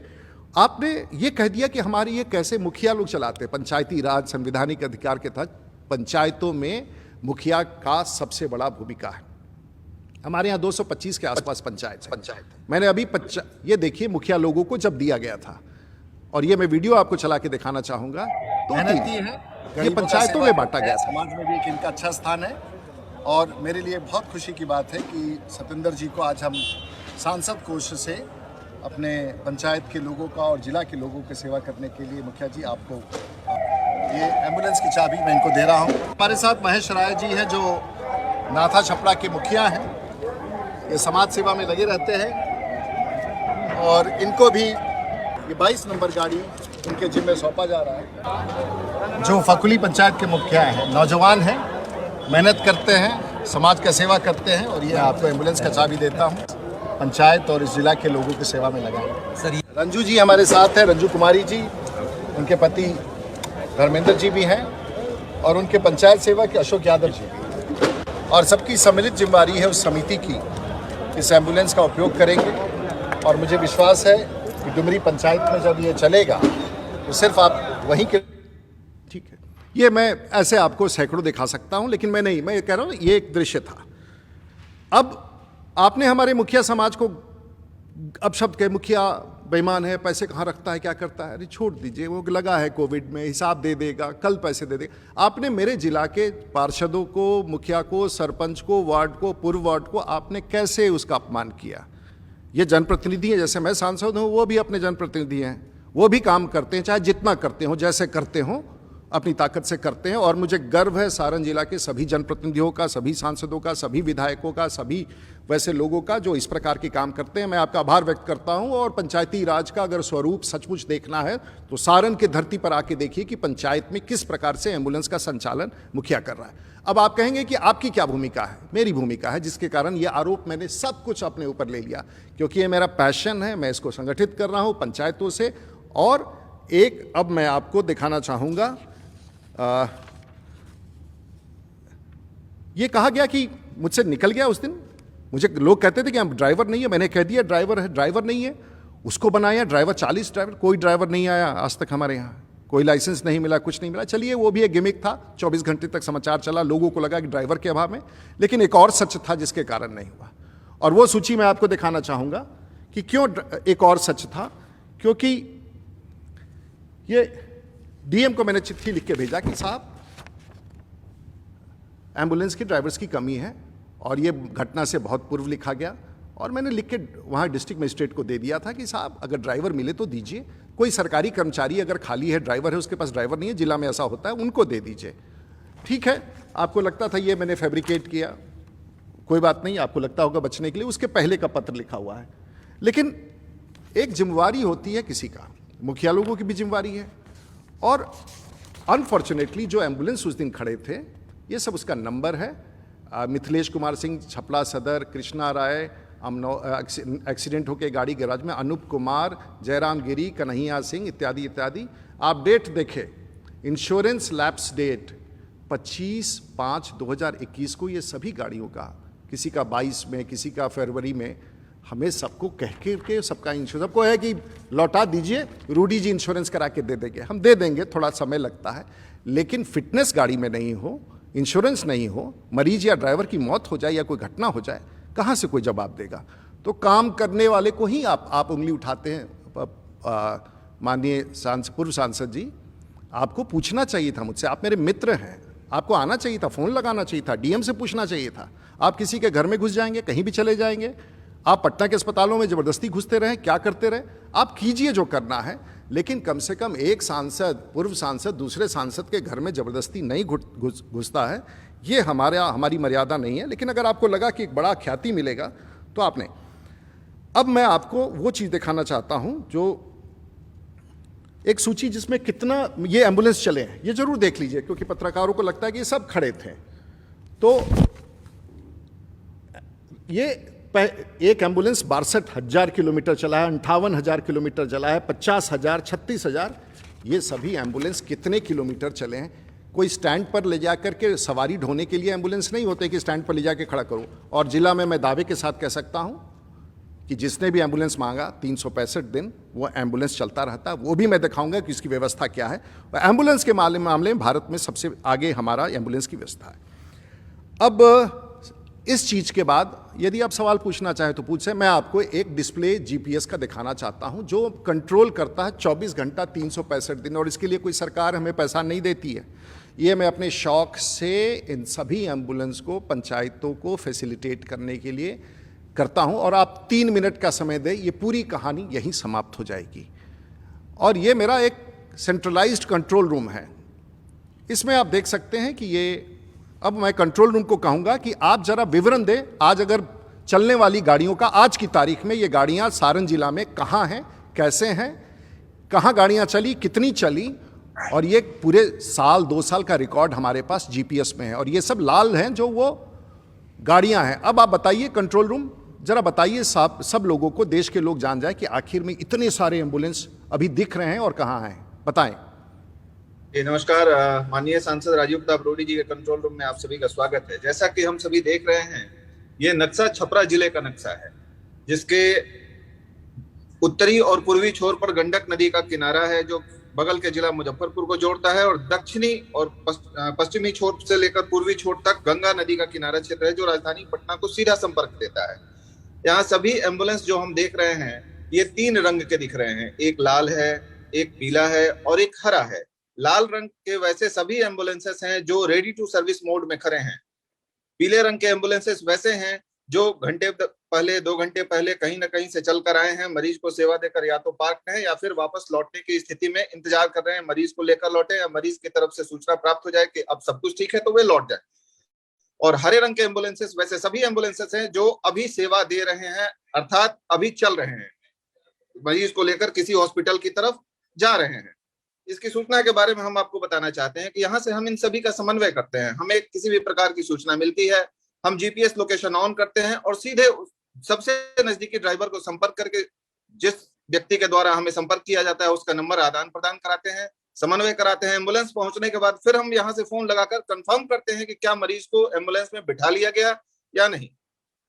आपने ये कह दिया कि हमारे ये कैसे मुखिया लोग चलाते हैं। पंचायती राज संवैधानिक अधिकार के तहत पंचायतों में मुखिया का सबसे बड़ा भूमिका है। हमारे यहाँ 225 के आसपास पंचायत। मैंने अभी ये देखिए मुखिया लोगों को जब दिया गया था, और ये मैं वीडियो आपको चला के दिखाना चाहूंगा, तो ये पंचायतों में बांटा गया। समाज में भी एक इनका अच्छा स्थान है। और मेरे लिए बहुत खुशी की बात है कि सतेंद्र जी को आज हम सांसद कोष से अपने पंचायत के लोगों का और जिला के लोगों की सेवा करने के लिए, मुखिया जी आपको ये एम्बुलेंस की चाबी मैं इनको दे रहा हूँ। हमारे साथ महेश राय जी हैं, जो नाथा छपड़ा के मुखिया हैं, ये समाज सेवा में लगे रहते हैं। और इनको भी ये 22 नंबर गाड़ी इनके जिम्मे सौंपा जा रहा है। जो फकुली पंचायत के मुखिया हैं, नौजवान हैं, मेहनत करते हैं, समाज का सेवा करते हैं। और ये आपको एम्बुलेंस का चाबी देता हूँ, पंचायत और इस जिला के लोगों की सेवा में लगाएं। रंजू जी हमारे साथ हैं, रंजू कुमारी जी, उनके पति धर्मेंद्र जी भी हैं, और उनके पंचायत सेवा के अशोक यादव जी भी। और सबकी सम्मिलित जिम्मेदारी है उस समिति की, इस एम्बुलेंस का उपयोग करेंगे। और मुझे विश्वास है कि डुमरी पंचायत में जब ये चलेगा तो सिर्फ आप वहीं के, ठीक है, ये मैं ऐसे आपको सैकड़ों दिखा सकता हूं, लेकिन मैं नहीं, मैं कह रहा हूं ये एक दृश्य था। अब आपने हमारे मुखिया समाज को अपशब्द के मुखिया बेईमान है, पैसे कहाँ रखता है, क्या करता है, अरे छोड़ दीजिए, वो लगा है कोविड में, हिसाब दे देगा, कल पैसे दे देगा। आपने मेरे जिला के पार्षदों को, मुखिया को, सरपंच को, वार्ड को, पूर्व वार्ड को आपने कैसे उसका अपमान किया? ये जनप्रतिनिधि हैं, जैसे मैं सांसद हूँ वो भी अपने जनप्रतिनिधि हैं, वो भी काम करते हैं, चाहे जितना करते हो, जैसे करते हो, अपनी ताकत से करते हैं। और मुझे गर्व है सारण जिला के सभी जनप्रतिनिधियों का, सभी सांसदों का, सभी विधायकों का, सभी वैसे लोगों का जो इस प्रकार के काम करते हैं। मैं आपका आभार व्यक्त करता हूं। और पंचायती राज का अगर स्वरूप सचमुच देखना है तो सारण की धरती पर आके देखिए कि पंचायत में किस प्रकार से एम्बुलेंस का संचालन मुखिया कर रहा है। अब आप कहेंगे कि आपकी क्या भूमिका है? मेरी भूमिका है, जिसके कारण ये आरोप मैंने सब कुछ अपने ऊपर ले लिया, क्योंकि ये मेरा पैशन है, मैं इसको संगठित कर रहा हूं पंचायतों से। और एक अब मैं आपको दिखाना चाहूँगा, ये कहा गया कि मुझसे निकल गया उस दिन, मुझे लोग कहते थे कि हम ड्राइवर नहीं है, मैंने कह दिया ड्राइवर है, ड्राइवर नहीं है, उसको बनाया ड्राइवर। 40 ड्राइवर, कोई ड्राइवर नहीं आया आज तक हमारे यहाँ, कोई लाइसेंस नहीं मिला, कुछ नहीं मिला। चलिए वो भी एक गिमिक था, 24 घंटे तक समाचार चला, लोगों को लगा कि ड्राइवर के अभाव में। लेकिन एक और सच था जिसके कारण नहीं हुआ, और वो सूची मैं आपको दिखाना चाहूँगा कि क्यों एक और सच था। क्योंकि ये डीएम को मैंने चिट्ठी लिख के भेजा कि साहब एम्बुलेंस की ड्राइवर्स की कमी है, और ये घटना से बहुत पूर्व लिखा गया। और मैंने लिख के वहाँ डिस्ट्रिक्ट मजिस्ट्रेट को दे दिया था कि साहब अगर ड्राइवर मिले तो दीजिए, कोई सरकारी कर्मचारी अगर खाली है, ड्राइवर है, उसके पास ड्राइवर नहीं है, जिला में ऐसा होता है, उनको दे दीजिए। ठीक है, आपको लगता था ये मैंने फैब्रिकेट किया, कोई बात नहीं, आपको लगता होगा बचने के लिए, उसके पहले का पत्र लिखा हुआ है। लेकिन एक जिम्मेवारी होती है किसी का, मुखिया लोगों की भी जिम्मेवारी है। और अनफॉर्चुनेटली जो एम्बुलेंस उस दिन खड़े थे, ये सब उसका नंबर है, मिथिलेश कुमार सिंह छपला सदर, कृष्णा राय एक्सीडेंट होकर गाड़ी गैराज में, अनूप कुमार, जयराम गिरी, कन्हैया सिंह इत्यादि इत्यादि। आप डेट देखें, इंश्योरेंस लैप्स डेट 25/5/2021 को ये सभी गाड़ियों का, किसी का 22 में, किसी का फरवरी में, हमें सबको कह के सबका इंश्योरेंस, सबको है कि लौटा दीजिए, रूडी जी इंश्योरेंस करा के दे देंगे। हम दे देंगे, थोड़ा समय लगता है, लेकिन फिटनेस गाड़ी में नहीं हो, इंश्योरेंस नहीं हो, मरीज या ड्राइवर की मौत हो जाए या कोई घटना हो जाए, कहाँ से कोई जवाब देगा? तो काम करने वाले को ही आप उंगली उठाते हैं। माननीय पूर्व सांसद जी, आपको पूछना चाहिए था मुझसे, आप मेरे मित्र हैं, आपको आना चाहिए था, फ़ोन लगाना चाहिए था, डीएम से पूछना चाहिए था। आप किसी के घर में घुस जाएंगे, कहीं भी चले जाएंगे, आप पटना के अस्पतालों में ज़बरदस्ती घुसते रहे, क्या करते रहे, आप कीजिए जो करना है, लेकिन कम से कम एक सांसद, पूर्व सांसद दूसरे सांसद के घर में ज़बरदस्ती नहीं घुसता है, ये हमारी मर्यादा नहीं है। लेकिन अगर आपको लगा कि एक बड़ा ख्याति मिलेगा तो आपने, अब मैं आपको वो चीज़ दिखाना चाहता हूं, जो एक सूची जिसमें कितना ये एम्बुलेंस चले हैं, ये जरूर देख लीजिए, क्योंकि पत्रकारों को लगता है कि ये सब खड़े थे। तो ये एक एम्बुलेंस 62,000 किलोमीटर चला है, 58,000 किलोमीटर चला है, 50,000, 36,000, ये सभी एम्बुलेंस कितने किलोमीटर चले हैं? कोई स्टैंड पर ले जाकर के सवारी ढोने के लिए एम्बुलेंस नहीं होते कि स्टैंड पर ले जाकर खड़ा करूं। और जिला में मैं दावे के साथ कह सकता हूं कि जिसने भी एम्बुलेंस मांगा 365 दिन वो एम्बुलेंस चलता रहता है। वो भी मैं दिखाऊंगा कि इसकी व्यवस्था क्या है। एम्बुलेंस के मामले में भारत में सबसे आगे हमारा एम्बुलेंस की व्यवस्था है। अब इस चीज़ के बाद यदि आप सवाल पूछना चाहें तो पूछें। मैं आपको एक डिस्प्ले जीपीएस का दिखाना चाहता हूं जो कंट्रोल करता है 24 घंटा 365 दिन, और इसके लिए कोई सरकार हमें पैसा नहीं देती है। ये मैं अपने शौक से इन सभी एम्बुलेंस को पंचायतों को फैसिलिटेट करने के लिए करता हूं, और आप 3 मिनट का समय दें, ये पूरी कहानी यहीं समाप्त हो जाएगी। और ये मेरा एक सेंट्रलाइज्ड कंट्रोल रूम है। इसमें आप देख सकते हैं कि ये, अब मैं कंट्रोल रूम को कहूंगा कि आप जरा विवरण दें, आज अगर चलने वाली गाड़ियों का, आज की तारीख में ये गाड़ियां सारण जिला में कहां हैं, कैसे हैं, कहां गाड़ियां चली, कितनी चली, और ये पूरे साल 2 साल का रिकॉर्ड हमारे पास जीपीएस में है। और ये सब लाल हैं जो वो गाड़ियां हैं। अब आप बताइए कंट्रोल रूम, जरा बताइए सब लोगों को, देश के लोग जान जाए कि आखिर में इतने सारे एम्बुलेंस अभी दिख रहे हैं और कहां हैं, बताएं। नमस्कार, माननीय सांसद राजीव प्रताप रूडी जी के कंट्रोल रूम में आप सभी का स्वागत है। जैसा कि हम सभी देख रहे हैं, ये नक्शा छपरा जिले का नक्शा है, जिसके उत्तरी और पूर्वी छोर पर गंडक नदी का किनारा है जो बगल के जिला मुजफ्फरपुर को जोड़ता है, और दक्षिणी और पश्चिमी छोर से लेकर पूर्वी छोर तक गंगा नदी का किनारा क्षेत्र है जो राजधानी पटना को सीधा संपर्क देता है। यहाँ सभी एम्बुलेंस जो हम देख रहे हैं ये 3 रंग के दिख रहे हैं, एक लाल है, एक पीला है और एक हरा है। लाल रंग के वैसे सभी एम्बुलेंसेस हैं जो रेडी टू सर्विस मोड में खड़े हैं। पीले रंग के एम्बुलेंसेस वैसे हैं जो घंटे पहले 2 घंटे पहले कहीं ना कहीं से चल कर आए हैं, मरीज को सेवा देकर या तो पार्क हैं या फिर वापस लौटने की स्थिति में इंतजार कर रहे हैं, मरीज को लेकर लौटे या मरीज की तरफ से सूचना प्राप्त हो जाए कि अब सब कुछ ठीक है तो वे लौट जाए। और हरे रंग के एम्बुलेंसेस वैसे सभी एम्बुलेंसेस हैं जो अभी सेवा दे रहे हैं, अर्थात अभी चल रहे हैं, मरीज को लेकर किसी हॉस्पिटल की तरफ जा रहे हैं। इसकी सूचना के बारे में हम आपको बताना चाहते हैं कि यहाँ से हम इन सभी का समन्वय करते हैं। हमें किसी भी प्रकार की सूचना मिलती है, हम जीपीएस लोकेशन ऑन करते हैं और सीधे सबसे नजदीकी ड्राइवर को संपर्क करके जिस व्यक्ति के द्वारा हमें संपर्क किया जाता है उसका नंबर आदान प्रदान कराते हैं, समन्वय कराते हैं। एम्बुलेंस पहुंचने के बाद फिर हम यहाँ से फोन लगाकर कंफर्म करते हैं कि क्या मरीज को एम्बुलेंस में बिठा लिया गया या नहीं,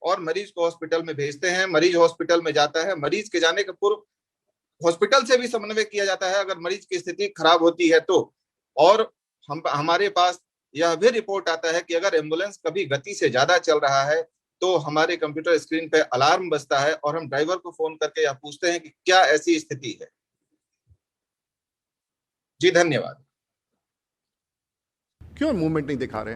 और मरीज को हॉस्पिटल में भेजते हैं। मरीज हॉस्पिटल में जाता है, मरीज के जाने के पूर्व हॉस्पिटल से भी समन्वय किया जाता है अगर मरीज की स्थिति खराब होती है तो। और हमारे पास यह भी रिपोर्ट आता है कि अगर एम्बुलेंस कभी गति से ज्यादा चल रहा है तो हमारे कंप्यूटर स्क्रीन पे अलार्म बजता है और हम ड्राइवर को फोन करके यह पूछते हैं कि क्या ऐसी स्थिति है। जी धन्यवाद। क्यों मूवमेंट नहीं दिखा रहे?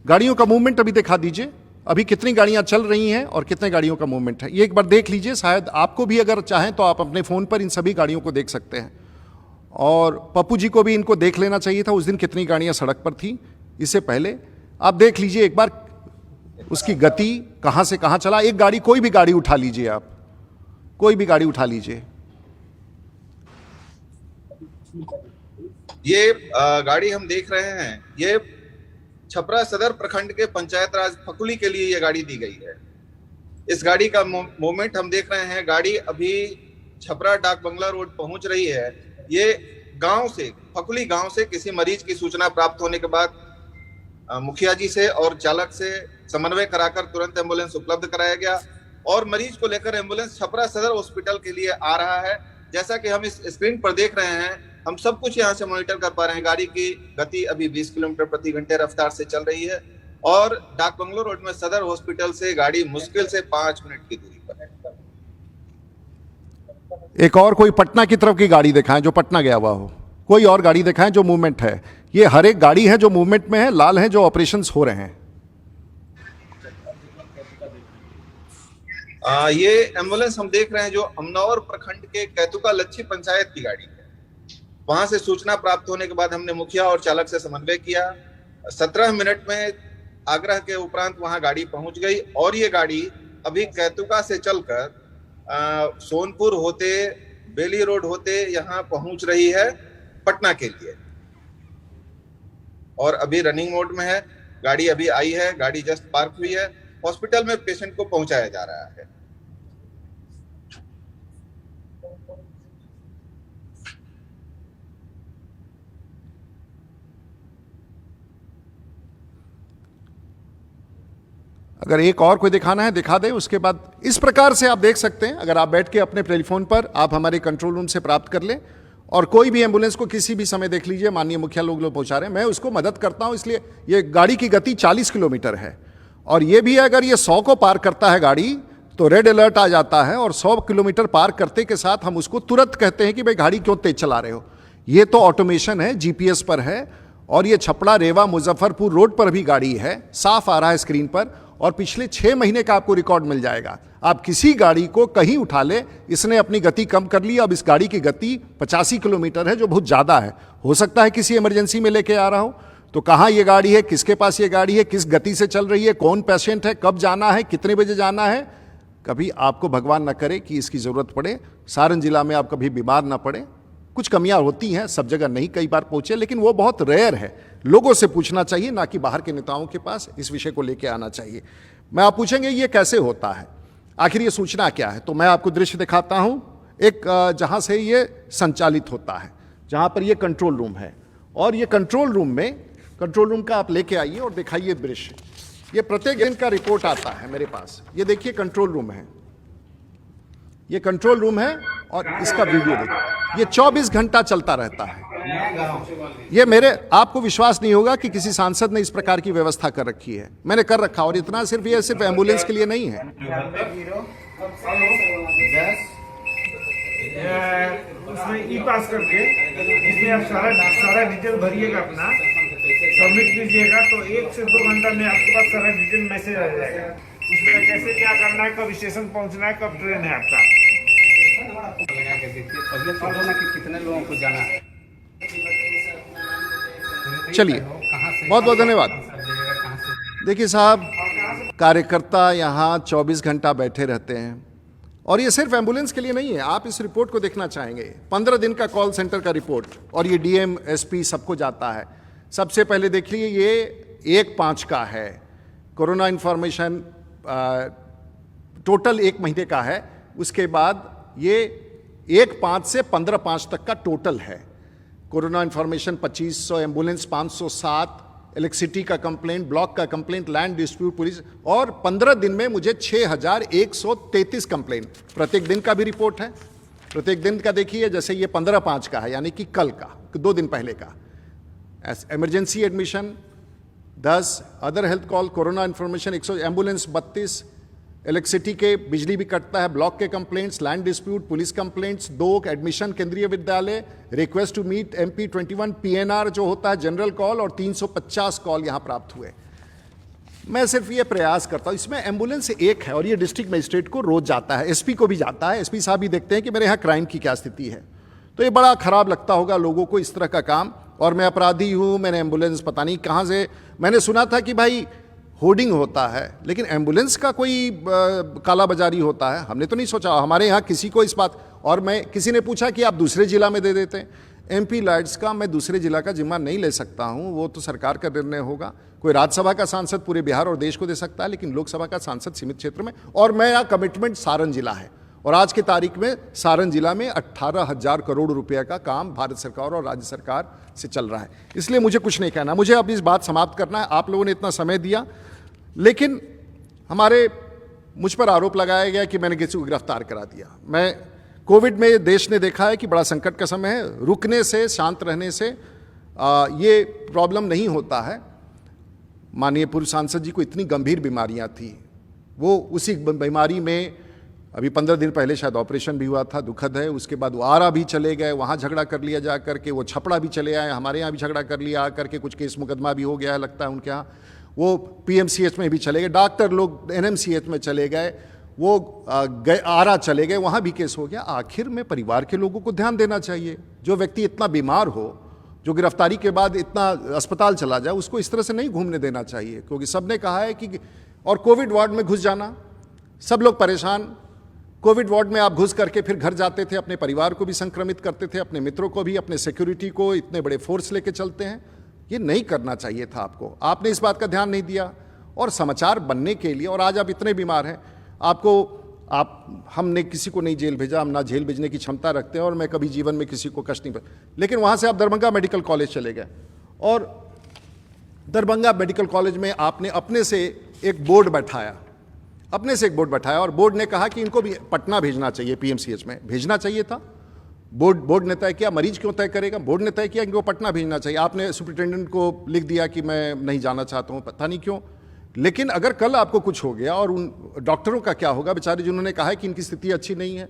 गाड़ियों का मूवमेंट अभी दिखा दीजिए, अभी कितनी गाड़ियां चल रही हैं और कितने गाड़ियों का मूवमेंट है, ये एक बार देख लीजिए। शायद आपको भी अगर चाहें तो आप अपने फ़ोन पर इन सभी गाड़ियों को देख सकते हैं। और पप्पू जी को भी इनको देख लेना चाहिए था, उस दिन कितनी गाड़ियां सड़क पर थी इससे पहले। आप देख लीजिए एक बार उसकी गति कहां से कहां चला। एक गाड़ी, कोई भी गाड़ी उठा लीजिए, आप कोई भी गाड़ी उठा लीजिए। ये गाड़ी हम देख रहे हैं, ये छपरा सदर प्रखंड के पंचायत राज फकुली के लिए ये गाड़ी दी गई है। इस गाड़ी का मूवमेंट हम देख रहे हैं। गाड़ी अभी छपरा डाक बंगला रोड पहुंच रही है। ये गांव से, फकुली गांव से किसी मरीज की सूचना प्राप्त होने के बाद मुखिया जी से और चालक से समन्वय कराकर तुरंत एम्बुलेंस उपलब्ध कराया गया और मरीज को लेकर एम्बुलेंस छपरा सदर हॉस्पिटल के लिए आ रहा है। जैसा कि हम इस स्क्रीन पर देख रहे हैं, हम सब कुछ यहाँ से मॉनिटर कर पा रहे हैं। गाड़ी की गति अभी 20 किलोमीटर प्रति घंटे रफ्तार से चल रही है और डाक बंगलो रोड में सदर हॉस्पिटल से गाड़ी मुश्किल से 5 मिनट की दूरी पर है। एक और कोई पटना की तरफ की गाड़ी दिखाएं जो पटना गया हुआ हो, कोई और गाड़ी दिखाएं जो मूवमेंट है। ये हर एक गाड़ी है जो मूवमेंट में है, लाल है जो ऑपरेशंस हो रहे हैं। ये एम्बुलेंस हम देख रहे हैं जो अमनौर प्रखंड के कैतुका लच्छी पंचायत की गाड़ी है। वहां से सूचना प्राप्त होने के बाद हमने मुखिया और चालक से समन्वय किया। 17 मिनट में आग्रह के उपरांत वहां गाड़ी पहुंच गई और ये गाड़ी अभी कैतुका से चलकर सोनपुर होते, बेली रोड होते यहाँ पहुंच रही है पटना के लिए और अभी रनिंग मोड में है। गाड़ी अभी आई है, गाड़ी जस्ट पार्क हुई है, हॉस्पिटल में पेशेंट को पहुंचाया जा रहा है। अगर एक और कोई दिखाना है दिखा दे। उसके बाद इस प्रकार से आप देख सकते हैं, अगर आप बैठ के अपने टेलीफोन पर आप हमारे कंट्रोल रूम से प्राप्त कर लें और कोई भी एम्बुलेंस को किसी भी समय देख लीजिए। माननीय मुखिया लोग पहुंचा रहे हैं, मैं उसको मदद करता हूं, इसलिए ये गाड़ी की गति 40 किलोमीटर है और ये भी है अगर ये 100 को पार करता है गाड़ी तो रेड अलर्ट आ जाता है और 100 किलोमीटर पार करते के साथ हम उसको तुरंत कहते हैं कि भाई गाड़ी क्यों तेज चला रहे हो। ये तो ऑटोमेशन है, जीपीएस पर है और ये छपड़ा रेवा मुजफ्फरपुर रोड पर भी गाड़ी है, साफ आ रहा है स्क्रीन पर और पिछले 6 महीने का आपको रिकॉर्ड मिल जाएगा। आप किसी गाड़ी को कहीं उठा ले, इसने अपनी गति कम कर ली। अब इस गाड़ी की गति 85 किलोमीटर है जो बहुत ज़्यादा है। हो सकता है किसी इमरजेंसी में लेके आ रहा हो, तो कहाँ ये गाड़ी है, किसके पास ये गाड़ी है, किस गति से चल रही है, कौन पेशेंट है, कब जाना है, कितने बजे जाना है। कभी आपको भगवान न करे कि इसकी ज़रूरत पड़े, सारण जिला में आप कभी बीमार ना पड़े। कुछ कमियां होती हैं, सब जगह नहीं कई बार पहुंचे, लेकिन वो बहुत रेयर है। लोगों से पूछना चाहिए, ना कि बाहर के नेताओं के पास इस विषय को लेके आना चाहिए। मैं आप पूछेंगे ये कैसे होता है, आखिर ये सूचना क्या है, तो मैं आपको दृश्य दिखाता हूं एक जहां से ये संचालित होता है, जहां पर ये कंट्रोल रूम है और ये कंट्रोल रूम का आप लेके आइए और दिखाइए दृश्य। ये प्रत्येक दिन का रिपोर्ट आता है मेरे पास। ये देखिए कंट्रोल रूम है, ये कंट्रोल रूम है और इसका वीडियो देखिए। ये 24 घंटा चलता रहता है। ये मेरे आपको विश्वास नहीं होगा कि किसी सांसद ने इस प्रकार की व्यवस्था कर रखी है। मैंने कर रखा और इतना सिर्फ एम्बुलेंस के लिए नहीं है। उसमें ई पास करके इसमें आप सारा डिटेल भरिएगा, अपना सबमिट कीजिएगा, तो 1 से 2 घंटा में आपके पास सारा डिटेल मैसेज आ जाएगा। उसमें कैसे क्या करना है, कब स्टेशन पहुंचना है, कब ट्रेन है आपका। कितने लोगों को जाना है। चलिए, बहुत बहुत धन्यवाद। देखिए साहब, कार्यकर्ता यहाँ 24 घंटा बैठे रहते हैं, और ये सिर्फ एम्बुलेंस के लिए नहीं है। आप इस रिपोर्ट को देखना चाहेंगे, 15 दिन का कॉल सेंटर का रिपोर्ट, और ये डीएम एसपी सबको जाता है। सबसे पहले देखिए, ये 1/5 का है कोरोना इन्फॉर्मेशन, टोटल 1 महीने का है। उसके बाद ये 1/5 से 15/5 तक का टोटल है। कोरोना इन्फॉर्मेशन 2500, एम्बुलेंस 507, इलेक्ट्रिसिटी का कंप्लेंट, ब्लॉक का कंप्लेंट, लैंड डिस्प्यूट पुलिस, और 15 दिन में मुझे 6133 कंप्लेंट। प्रत्येक दिन का भी रिपोर्ट है, प्रत्येक दिन का देखिए। जैसे ये 15/5 का है, यानी कि कल का, 2 दिन पहले का। Emergency admission 10, other health call, corona information 100, ambulance 32, electricity के बिजली भी कटता है, ब्लॉक के complaints, land dispute, police complaints 2, admission Kendriya Vidyalaya, request to meet MP 21, PNR जो होता है जनरल कॉल, और 350 कॉल यहाँ प्राप्त हुए। मैं सिर्फ ये प्रयास करता हूँ, इसमें एम्बुलेंस एक है, और ये डिस्ट्रिक्ट मजिस्ट्रेट को रोज जाता है, SP को भी जाता है। SP साहब भी देखते हैं कि मेरे यहाँ क्राइम की क्या स्थिति है। तो ये बड़ा खराब लगता होगा लोगों को इस तरह का काम। और मैं अपराधी हूँ, मैंने एम्बुलेंस पता नहीं कहाँ से, मैंने सुना था कि भाई होर्डिंग होता है, लेकिन एम्बुलेंस का कोई काला बाजारी होता है, हमने तो नहीं सोचा। हमारे यहाँ किसी को इस बात, और मैं, किसी ने पूछा कि आप दूसरे जिला में दे देते हैं। MP लाइट्स का मैं दूसरे जिला का जिम्मा नहीं ले सकता हूँ, वो तो सरकार का निर्णय होगा। कोई राज्यसभा का सांसद पूरे बिहार और देश को दे सकता है, लेकिन लोकसभा का सांसद सीमित क्षेत्र में। और मेरा कमिटमेंट सारण जिला है, और आज की तारीख में सारण जिला में 18,000 करोड़ रुपए का काम भारत सरकार और राज्य सरकार से चल रहा है। इसलिए मुझे कुछ नहीं कहना, मुझे अब इस बात समाप्त करना है। आप लोगों ने इतना समय दिया, लेकिन मुझ पर आरोप लगाया गया कि मैंने किसी को गिरफ्तार करा दिया। मैं, कोविड में देश ने देखा है कि बड़ा संकट का समय है, रुकने से, शांत रहने से ये प्रॉब्लम नहीं होता है। माननीय पूर्व सांसद जी को इतनी गंभीर बीमारियां थी, वो उसी बीमारी में अभी 15 दिन पहले शायद ऑपरेशन भी हुआ था, दुखद है। उसके बाद वो आरा भी चले गए, वहाँ झगड़ा कर लिया जा करके, वो छपड़ा भी चले आए, हमारे यहाँ भी झगड़ा कर लिया आ करके, कुछ केस मुकदमा भी हो गया है लगता है उनके यहाँ। वो PMCH में भी चले गए, डॉक्टर लोग NMCH में चले गए, वो आरा चले गए, वहाँ भी केस हो गया। आखिर में परिवार के लोगों को ध्यान देना चाहिए। जो व्यक्ति इतना बीमार हो, जो गिरफ्तारी के बाद इतना अस्पताल चला जाए, उसको इस तरह से नहीं घूमने देना चाहिए, क्योंकि सबने कहा है कि, और कोविड वार्ड में घुस जाना, सब लोग परेशान। कोविड वार्ड में आप घुस करके फिर घर जाते थे, अपने परिवार को भी संक्रमित करते थे, अपने मित्रों को भी, अपने सिक्योरिटी को, इतने बड़े फोर्स लेके चलते हैं। ये नहीं करना चाहिए था आपको, आपने इस बात का ध्यान नहीं दिया। और समाचार बनने के लिए, और आज आप इतने बीमार हैं, हमने किसी को नहीं जेल भेजा, हम ना जेल भेजने की क्षमता रखते हैं, और मैं कभी जीवन में किसी को कष्ट नहीं, लेकिन वहाँ से आप दरभंगा मेडिकल कॉलेज चले गए, और दरभंगा मेडिकल कॉलेज में आपने अपने से एक बोर्ड बैठाया, और बोर्ड ने कहा कि इनको भी पटना भेजना चाहिए, PMCH में भेजना चाहिए था। बोर्ड ने तय किया, मरीज क्यों तय करेगा, बोर्ड ने तय किया इनको पटना भेजना चाहिए। आपने सुपरिटेंडेंट को लिख दिया कि मैं नहीं जाना चाहता हूँ, पता नहीं क्यों। लेकिन अगर कल आपको कुछ हो गया, और उन डॉक्टरों का क्या होगा बेचारे, जिन्होंने कहा है कि इनकी स्थिति अच्छी नहीं है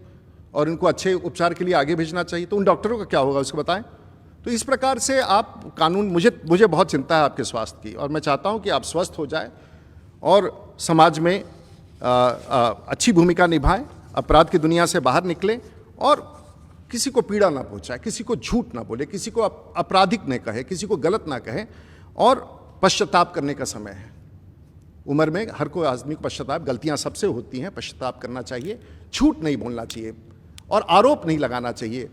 और इनको अच्छे उपचार के लिए आगे भेजना चाहिए, तो उन डॉक्टरों का क्या होगा उसको बताएं। तो इस प्रकार से आप कानून, मुझे बहुत चिंता है आपके स्वास्थ्य की, और मैं चाहता हूँ कि आप स्वस्थ हो जाए और समाज में अच्छी भूमिका निभाएं, अपराध की दुनिया से बाहर निकलें, और किसी को पीड़ा ना पहुंचाए, किसी को झूठ ना बोले, किसी को आपराधिक न कहे, किसी को गलत ना कहे। और पश्चाताप करने का समय है। उम्र में हर कोई आदमी को पश्चाताप, गलतियां सबसे होती हैं, पश्चाताप करना चाहिए, झूठ नहीं बोलना चाहिए, और आरोप नहीं लगाना चाहिए,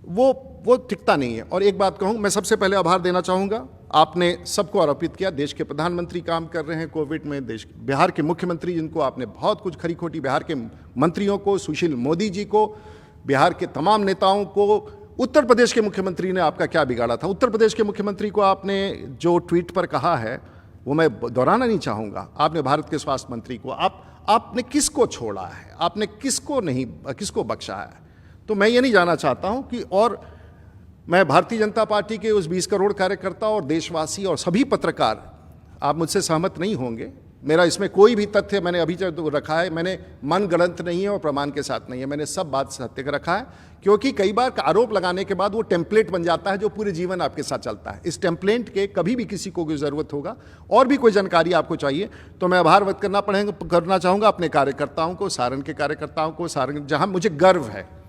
वो टिकता नहीं है। और एक बात कहूँ, मैं सबसे पहले आभार देना चाहूँगा, आपने सबको आरोपित किया। देश के प्रधानमंत्री काम कर रहे हैं कोविड में, बिहार के मुख्यमंत्री जिनको आपने बहुत कुछ खरी खोटी, बिहार के मंत्रियों को, सुशील मोदी जी को, बिहार के तमाम नेताओं को, उत्तर प्रदेश के मुख्यमंत्री ने आपका क्या बिगाड़ा था। उत्तर प्रदेश के मुख्यमंत्री को आपने जो ट्वीट पर कहा है वो मैं दोहराना नहीं चाहूँगा। आपने भारत के स्वास्थ्य मंत्री को, आपने किसको छोड़ा है, आपने किसको बख्शा है। तो मैं ये नहीं जानना चाहता हूँ कि, और मैं भारतीय जनता पार्टी के उस 20 करोड़ कार्यकर्ता और देशवासी और सभी पत्रकार, आप मुझसे सहमत नहीं होंगे, मेरा इसमें कोई भी तथ्य मैंने अभी जो रखा है, मैंने मन गलत नहीं है और प्रमाण के साथ नहीं है, मैंने सब बात सत्य का रखा है। क्योंकि कई बार आरोप लगाने के बाद वो टेम्पलेट बन जाता है जो पूरे जीवन आपके साथ चलता है। इस टेम्पलेट के कभी भी किसी को कोई ज़रूरत होगा और भी कोई जानकारी आपको चाहिए तो मैं आभार व्यक्त करना चाहूँगा अपने कार्यकर्ताओं को, सारण के कार्यकर्ताओं को, सारण जहाँ मुझे गर्व है,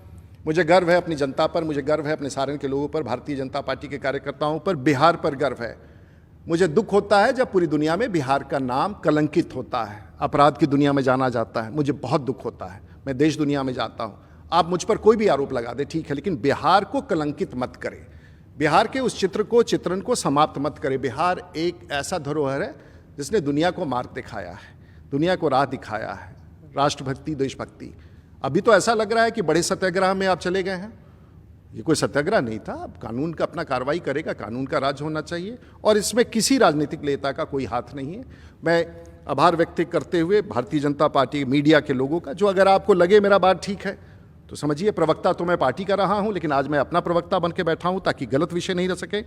मुझे गर्व है अपनी जनता पर, मुझे गर्व है अपने सारण के लोगों पर, भारतीय जनता पार्टी के कार्यकर्ताओं पर, बिहार पर गर्व है। मुझे दुख होता है जब पूरी दुनिया में बिहार का नाम कलंकित होता है, अपराध की दुनिया में जाना जाता है, मुझे बहुत दुख होता है। मैं देश दुनिया में जाता हूँ, आप मुझ पर कोई भी आरोप लगा दे ठीक है, लेकिन बिहार को कलंकित मत करें, बिहार के उस चित्रण को समाप्त मत करें। बिहार एक ऐसा धरोहर है जिसने दुनिया को मार्ग दिखाया है, दुनिया को राह दिखाया है, राष्ट्रभक्ति, देशभक्ति। अभी तो ऐसा लग रहा है कि बड़े सत्याग्रह में आप चले गए हैं, ये कोई सत्याग्रह नहीं था। अब कानून का अपना कार्रवाई करेगा, कानून का राज होना चाहिए और इसमें किसी राजनीतिक नेता का कोई हाथ नहीं है। मैं आभार व्यक्त करते हुए भारतीय जनता पार्टी मीडिया के लोगों का, जो अगर आपको लगे मेरा बात ठीक है तो समझिए, प्रवक्ता तो मैं पार्टी का रहा हूं, लेकिन आज मैं अपना प्रवक्ता बन के बैठा हूं ताकि गलत विषय नहीं रह सके।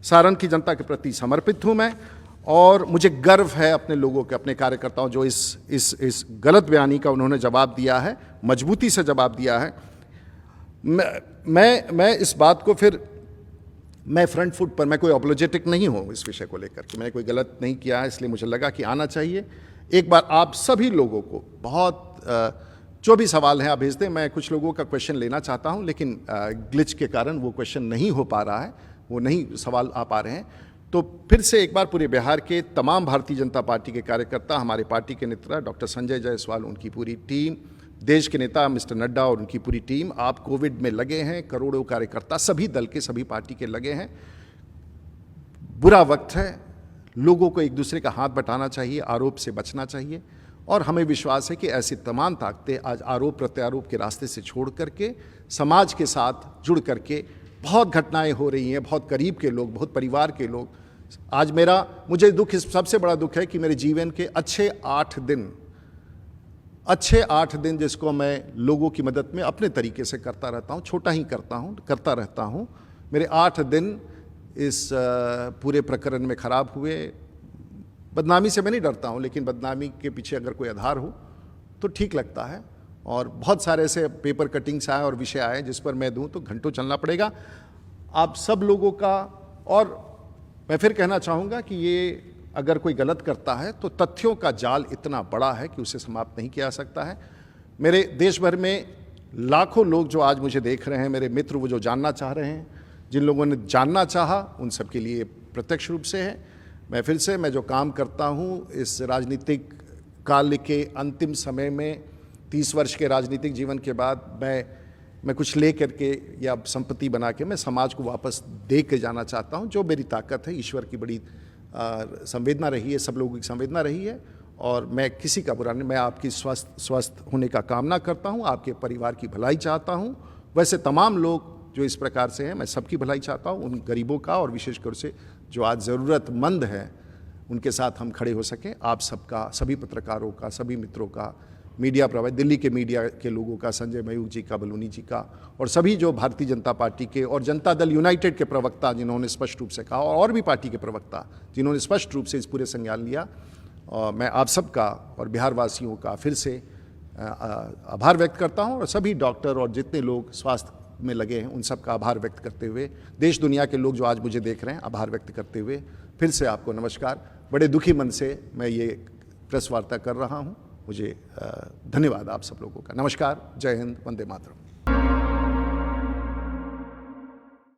सारण की जनता के प्रति समर्पित हूं मैं और मुझे गर्व है अपने लोगों के, अपने कार्यकर्ताओं जो इस गलत बयानी का उन्होंने जवाब दिया है, मजबूती से जवाब दिया है। मैं इस बात को फिर मैं फ्रंट फुट पर, मैं कोई अपोलोजेटिक नहीं हूँ इस विषय को लेकर कि मैंने कोई गलत नहीं किया है, इसलिए मुझे लगा कि आना चाहिए। एक बार आप सभी लोगों को बहुत जो भी सवाल हैं आप भेज दें, मैं कुछ लोगों का क्वेश्चन लेना चाहता हूं लेकिन ग्लिच के कारण वो क्वेश्चन नहीं हो पा रहा है, वो नहीं सवाल आ पा रहे हैं। तो फिर से एक बार पूरे बिहार के तमाम भारतीय जनता पार्टी के कार्यकर्ता, हमारे पार्टी के नेता डॉक्टर संजय जायसवाल, उनकी पूरी टीम, देश के नेता मिस्टर नड्डा और उनकी पूरी टीम, आप कोविड में लगे हैं, करोड़ों कार्यकर्ता सभी दल के, सभी पार्टी के लगे हैं। बुरा वक्त है, लोगों को एक दूसरे का हाथ बटाना चाहिए, आरोप से बचना चाहिए और हमें विश्वास है कि ऐसी तमाम ताकतें आज आरोप प्रत्यारोप के रास्ते से छोड़ करके समाज के साथ जुड़ करके, बहुत घटनाएं हो रही हैं, बहुत करीब के लोग, बहुत परिवार के लोग। आज मुझे दुख, इस सबसे बड़ा दुख है कि मेरे जीवन के अच्छे 8 दिन जिसको मैं लोगों की मदद में अपने तरीके से करता रहता हूँ, छोटा ही करता रहता हूँ, मेरे 8 दिन इस पूरे प्रकरण में खराब हुए। बदनामी से मैं नहीं डरता हूँ, लेकिन बदनामी के पीछे अगर कोई आधार हो तो ठीक लगता है। और बहुत सारे ऐसे पेपर कटिंग्स आए और विषय आए जिस पर मैं दूं तो घंटों चलना पड़ेगा आप सब लोगों का। और मैं फिर कहना चाहूँगा कि ये अगर कोई गलत करता है तो तथ्यों का जाल इतना बड़ा है कि उसे समाप्त नहीं किया जा सकता है। मेरे देश भर में लाखों लोग जो आज मुझे देख रहे हैं, मेरे मित्र, वो जो जानना चाह रहे हैं, जिन लोगों ने जानना चाहा उन सब के लिए प्रत्यक्ष रूप से है। मैं जो काम करता हूँ इस राजनीतिक काल के अंतिम समय में, 30 वर्ष के राजनीतिक जीवन के बाद मैं कुछ ले करके या संपत्ति बना के मैं समाज को वापस दे के जाना चाहता हूँ। जो मेरी ताकत है, ईश्वर की बड़ी संवेदना रही है, सब लोगों की संवेदना रही है और मैं किसी का बुरा नहीं, मैं आपकी स्वस्थ होने का कामना करता हूँ, आपके परिवार की भलाई चाहता हूँ। वैसे तमाम लोग जो इस प्रकार से हैं, मैं सबकी भलाई चाहता हूँ, उन गरीबों का और विशेषकर से जो आज ज़रूरतमंद हैं उनके साथ हम खड़े हो सकें। आप सबका, सभी पत्रकारों का, सभी मित्रों का, मीडिया प्रभारी, दिल्ली के मीडिया के लोगों का, संजय मयूख जी का, बलूनी जी का, और सभी जो भारतीय जनता पार्टी के और जनता दल यूनाइटेड के प्रवक्ता जिन्होंने स्पष्ट रूप से कहा, और भी पार्टी के प्रवक्ता जिन्होंने स्पष्ट रूप से इस पूरे संज्ञान लिया, और मैं आप सबका और बिहार वासियों का फिर से आभार व्यक्त करता हूँ। और सभी डॉक्टर और जितने लोग स्वास्थ्य में लगे हैं उन सब का आभार व्यक्त करते हुए, देश दुनिया के लोग जो आज मुझे देख रहे हैं, आभार व्यक्त करते हुए फिर से आपको नमस्कार। बड़े दुखी मन से मैं ये प्रेस वार्ता कर रहा हूँ। मुझे धन्यवाद आप सब लोगों का। नमस्कार, जय हिंद, वंदे मातरम।